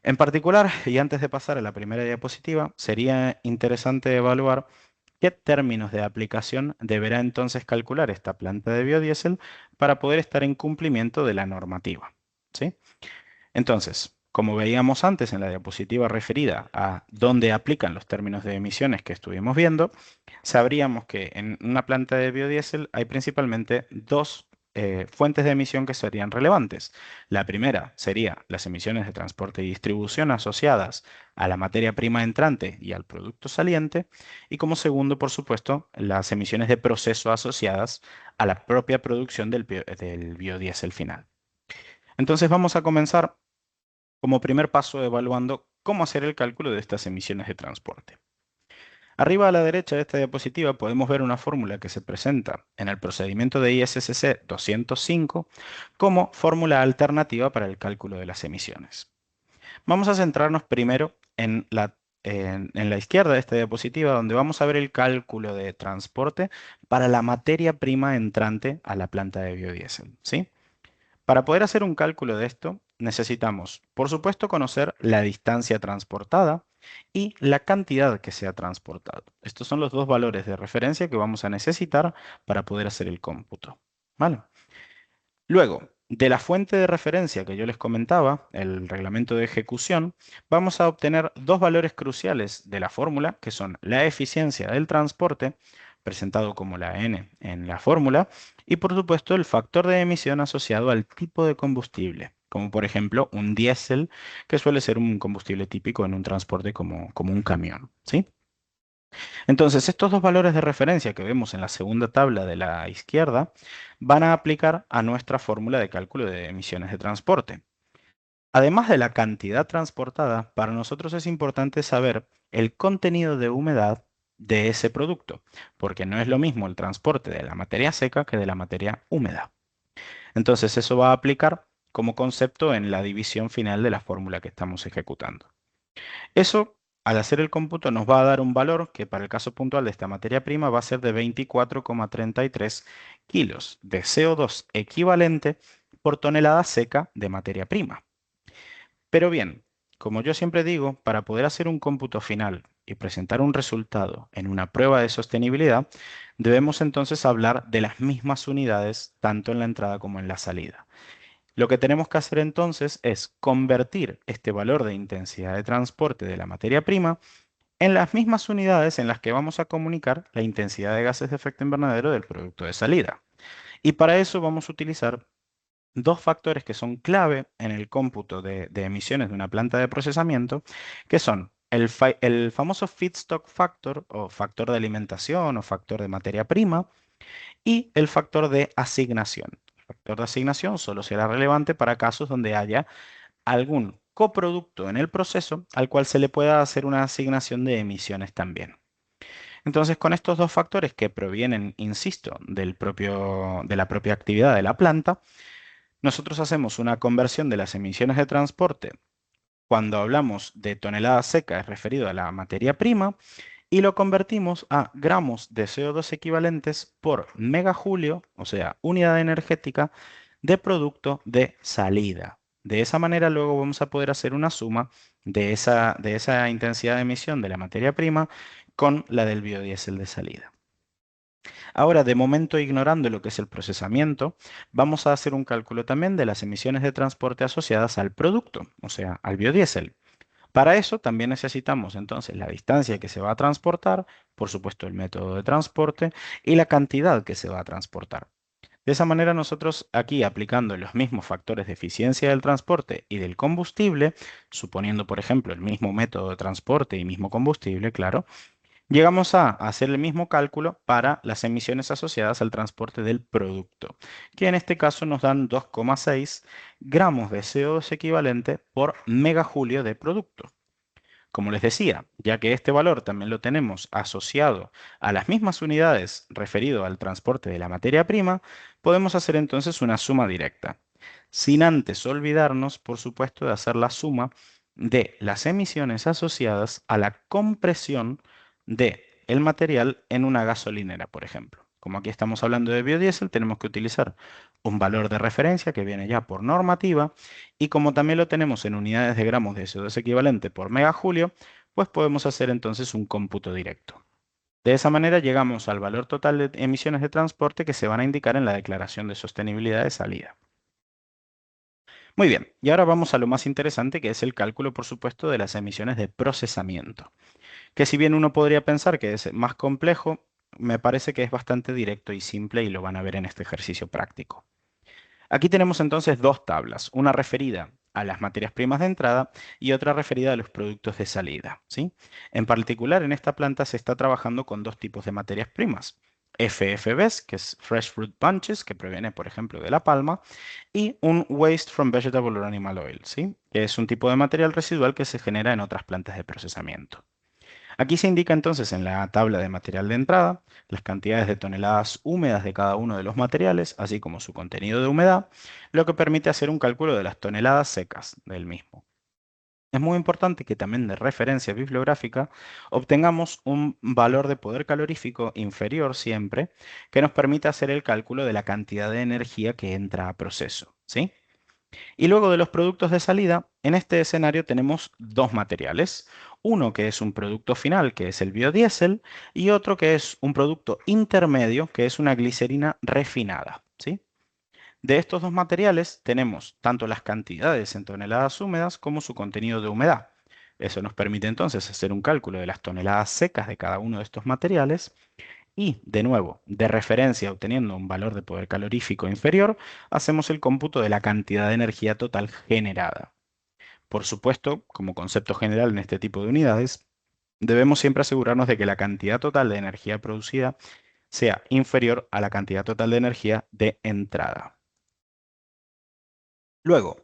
[SPEAKER 1] En particular, y antes de pasar a la primera diapositiva, sería interesante evaluar qué términos de aplicación deberá entonces calcular esta planta de biodiesel para poder estar en cumplimiento de la normativa, ¿sí? Entonces, como veíamos antes en la diapositiva referida a dónde aplican los términos de emisiones que estuvimos viendo, sabríamos que en una planta de biodiesel hay principalmente dos fuentes de emisión que serían relevantes. La primera sería las emisiones de transporte y distribución asociadas a la materia prima entrante y al producto saliente. Y como segundo, por supuesto, las emisiones de proceso asociadas a la propia producción del biodiesel final. Entonces vamos a comenzar como primer paso evaluando cómo hacer el cálculo de estas emisiones de transporte. Arriba a la derecha de esta diapositiva podemos ver una fórmula que se presenta en el procedimiento de ISSC 205 como fórmula alternativa para el cálculo de las emisiones. Vamos a centrarnos primero en la izquierda de esta diapositiva, donde vamos a ver el cálculo de transporte para la materia prima entrante a la planta de biodiesel, ¿sí? Para poder hacer un cálculo de esto, necesitamos, por supuesto, conocer la distancia transportada y la cantidad que se ha transportado. Estos son los dos valores de referencia que vamos a necesitar para poder hacer el cómputo. ¿Vale? Luego, de la fuente de referencia que yo les comentaba, el reglamento de ejecución, vamos a obtener dos valores cruciales de la fórmula, que son la eficiencia del transporte, presentado como la N en la fórmula, y por supuesto el factor de emisión asociado al tipo de combustible, como por ejemplo un diésel, que suele ser un combustible típico en un transporte como un camión, ¿sí? Entonces, estos dos valores de referencia que vemos en la segunda tabla de la izquierda van a aplicar a nuestra fórmula de cálculo de emisiones de transporte. Además de la cantidad transportada, para nosotros es importante saber el contenido de humedad de ese producto, porque no es lo mismo el transporte de la materia seca que de la materia húmeda. Entonces, eso va a aplicar como concepto en la división final de la fórmula que estamos ejecutando. Eso, al hacer el cómputo, nos va a dar un valor que para el caso puntual de esta materia prima va a ser de 24,33 kilos de CO2 equivalente por tonelada seca de materia prima. Pero bien, como yo siempre digo, para poder hacer un cómputo final y presentar un resultado en una prueba de sostenibilidad, debemos entonces hablar de las mismas unidades tanto en la entrada como en la salida. Lo que tenemos que hacer entonces es convertir este valor de intensidad de transporte de la materia prima en las mismas unidades en las que vamos a comunicar la intensidad de gases de efecto invernadero del producto de salida. Y para eso vamos a utilizar dos factores que son clave en el cómputo de emisiones de una planta de procesamiento, que son el famoso feedstock factor o factor de alimentación o factor de materia prima y el factor de asignación. El factor de asignación solo será relevante para casos donde haya algún coproducto en el proceso al cual se le pueda hacer una asignación de emisiones también. Entonces, con estos dos factores que provienen, insisto, de la propia actividad de la planta, nosotros hacemos una conversión de las emisiones de transporte Cuando hablamos de tonelada seca es referido a la materia prima y lo convertimos a gramos de CO2 equivalentes por megajulio, o sea, unidad energética de producto de salida. De esa manera luego vamos a poder hacer una suma de esa intensidad de emisión de la materia prima con la del biodiesel de salida. Ahora, de momento, ignorando lo que es el procesamiento, vamos a hacer un cálculo también de las emisiones de transporte asociadas al producto, o sea, al biodiesel. Para eso también necesitamos entonces la distancia que se va a transportar, por supuesto el método de transporte y la cantidad que se va a transportar. De esa manera nosotros aquí aplicando los mismos factores de eficiencia del transporte y del combustible, suponiendo por ejemplo el mismo método de transporte y mismo combustible, claro, llegamos a hacer el mismo cálculo para las emisiones asociadas al transporte del producto, que en este caso nos dan 2,6 gramos de CO2 equivalente por megajulio de producto. Como les decía, ya que este valor también lo tenemos asociado a las mismas unidades referido al transporte de la materia prima, podemos hacer entonces una suma directa, sin antes olvidarnos, por supuesto, de hacer la suma de las emisiones asociadas a la compresión de el material en una gasolinera, por ejemplo. Como aquí estamos hablando de biodiesel, tenemos que utilizar un valor de referencia que viene ya por normativa y como también lo tenemos en unidades de gramos de CO2 equivalente por megajulio, pues podemos hacer entonces un cómputo directo. De esa manera llegamos al valor total de emisiones de transporte que se van a indicar en la declaración de sostenibilidad de salida. Muy bien, y ahora vamos a lo más interesante que es el cálculo, por supuesto, de las emisiones de procesamiento, que si bien uno podría pensar que es más complejo, me parece que es bastante directo y simple y lo van a ver en este ejercicio práctico. Aquí tenemos entonces dos tablas, una referida a las materias primas de entrada y otra referida a los productos de salida, ¿sí? En particular, en esta planta se está trabajando con dos tipos de materias primas. FFBs, que es Fresh Fruit Bunches, que proviene, por ejemplo, de la palma, y un Waste from Vegetable or Animal Oil, ¿sí? Que es un tipo de material residual que se genera en otras plantas de procesamiento. Aquí se indica entonces en la tabla de material de entrada las cantidades de toneladas húmedas de cada uno de los materiales, así como su contenido de humedad, lo que permite hacer un cálculo de las toneladas secas del mismo. Es muy importante que también de referencia bibliográfica obtengamos un valor de poder calorífico inferior siempre que nos permita hacer el cálculo de la cantidad de energía que entra a proceso, ¿sí? Y luego de los productos de salida, en este escenario tenemos dos materiales. Uno que es un producto final, que es el biodiesel, y otro que es un producto intermedio, que es una glicerina refinada, ¿sí? De estos dos materiales tenemos tanto las cantidades en toneladas húmedas como su contenido de humedad. Eso nos permite entonces hacer un cálculo de las toneladas secas de cada uno de estos materiales y, de nuevo, de referencia obteniendo un valor de poder calorífico inferior, hacemos el cómputo de la cantidad de energía total generada. Por supuesto, como concepto general en este tipo de unidades, debemos siempre asegurarnos de que la cantidad total de energía producida sea inferior a la cantidad total de energía de entrada. Luego,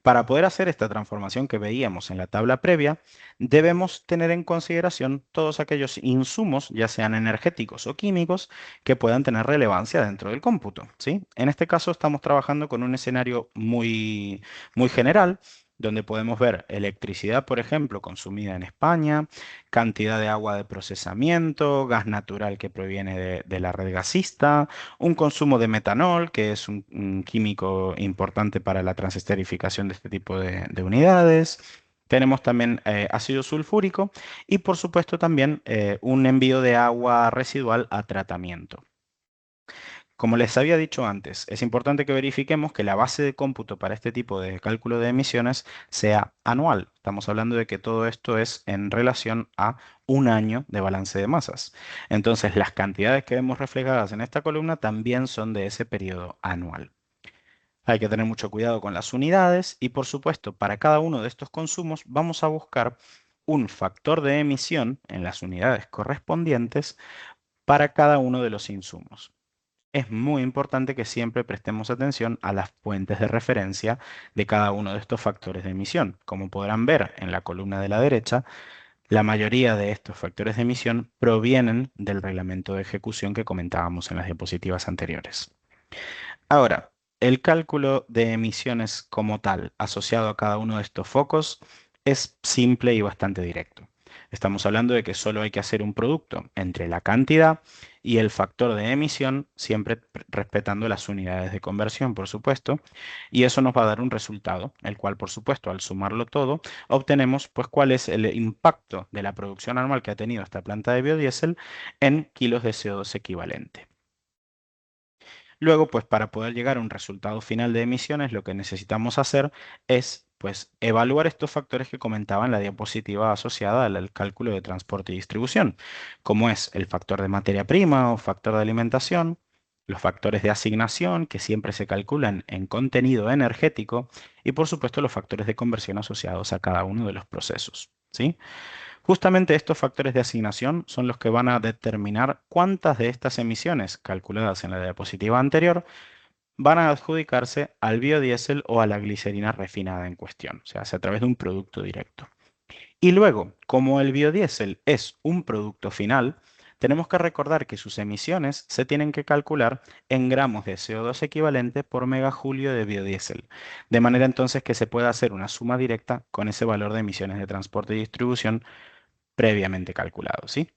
[SPEAKER 1] para poder hacer esta transformación que veíamos en la tabla previa, debemos tener en consideración todos aquellos insumos, ya sean energéticos o químicos, que puedan tener relevancia dentro del cómputo, ¿sí? En este caso estamos trabajando con un escenario muy general, donde podemos ver electricidad, por ejemplo, consumida en España, cantidad de agua de procesamiento, gas natural que proviene de la red gasista, un consumo de metanol, que es un químico importante para la transesterificación de este tipo de unidades. Tenemos también ácido sulfúrico y por supuesto también un envío de agua residual a tratamiento. Como les había dicho antes, es importante que verifiquemos que la base de cómputo para este tipo de cálculo de emisiones sea anual. Estamos hablando de que todo esto es en relación a un año de balance de masas. Entonces, las cantidades que vemos reflejadas en esta columna también son de ese periodo anual. Hay que tener mucho cuidado con las unidades y, por supuesto, para cada uno de estos consumos vamos a buscar un factor de emisión en las unidades correspondientes para cada uno de los insumos. Es muy importante que siempre prestemos atención a las fuentes de referencia de cada uno de estos factores de emisión. Como podrán ver en la columna de la derecha, la mayoría de estos factores de emisión provienen del reglamento de ejecución que comentábamos en las diapositivas anteriores. Ahora, el cálculo de emisiones como tal, asociado a cada uno de estos focos, es simple y bastante directo. Estamos hablando de que solo hay que hacer un producto entre la cantidad y el factor de emisión, siempre respetando las unidades de conversión, por supuesto, y eso nos va a dar un resultado, el cual, por supuesto, al sumarlo todo, obtenemos pues cuál es el impacto de la producción anual que ha tenido esta planta de biodiesel en kilos de CO2 equivalente. Luego, pues para poder llegar a un resultado final de emisiones, lo que necesitamos hacer es pues evaluar estos factores que comentaba en la diapositiva asociada al cálculo de transporte y distribución, como es el factor de materia prima o factor de alimentación, los factores de asignación que siempre se calculan en contenido energético y por supuesto los factores de conversión asociados a cada uno de los procesos, ¿sí? Justamente estos factores de asignación son los que van a determinar cuántas de estas emisiones calculadas en la diapositiva anterior van a adjudicarse al biodiesel o a la glicerina refinada en cuestión, o sea, a través de un producto directo. Y luego, como el biodiesel es un producto final, tenemos que recordar que sus emisiones se tienen que calcular en gramos de CO2 equivalente por megajulio de biodiesel, de manera entonces que se pueda hacer una suma directa con ese valor de emisiones de transporte y distribución previamente calculado, ¿sí?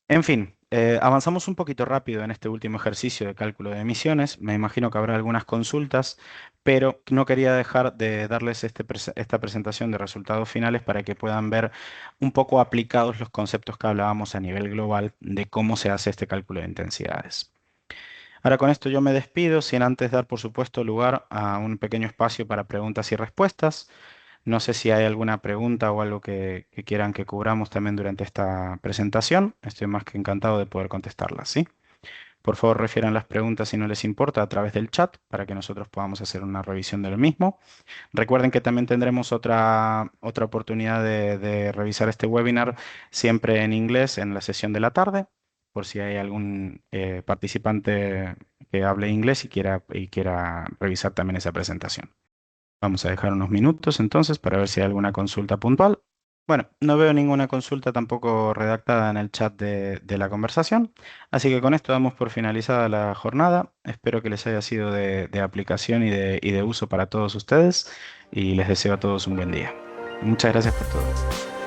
[SPEAKER 1] En fin, avanzamos un poquito rápido en este último ejercicio de cálculo de emisiones. Me imagino que habrá algunas consultas, pero no quería dejar de darles esta presentación de resultados finales para que puedan ver un poco aplicados los conceptos que hablábamos a nivel global de cómo se hace este cálculo de intensidades. Ahora con esto yo me despido, sin antes dar, por supuesto, lugar a un pequeño espacio para preguntas y respuestas. No sé si hay alguna pregunta o algo que quieran que cubramos también durante esta presentación. Estoy más que encantado de poder contestarlas, ¿sí? Por favor, refieran las preguntas si no les importa a través del chat para que nosotros podamos hacer una revisión del mismo. Recuerden que también tendremos otra oportunidad de revisar este webinar siempre en inglés en la sesión de la tarde, por si hay algún participante que hable inglés y quiera revisar también esa presentación. Vamos a dejar unos minutos entonces para ver si hay alguna consulta puntual. Bueno, no veo ninguna consulta tampoco redactada en el chat de la conversación, así que con esto damos por finalizada la jornada. Espero que les haya sido de aplicación y de uso para todos ustedes y les deseo a todos un buen día. Muchas gracias por todo.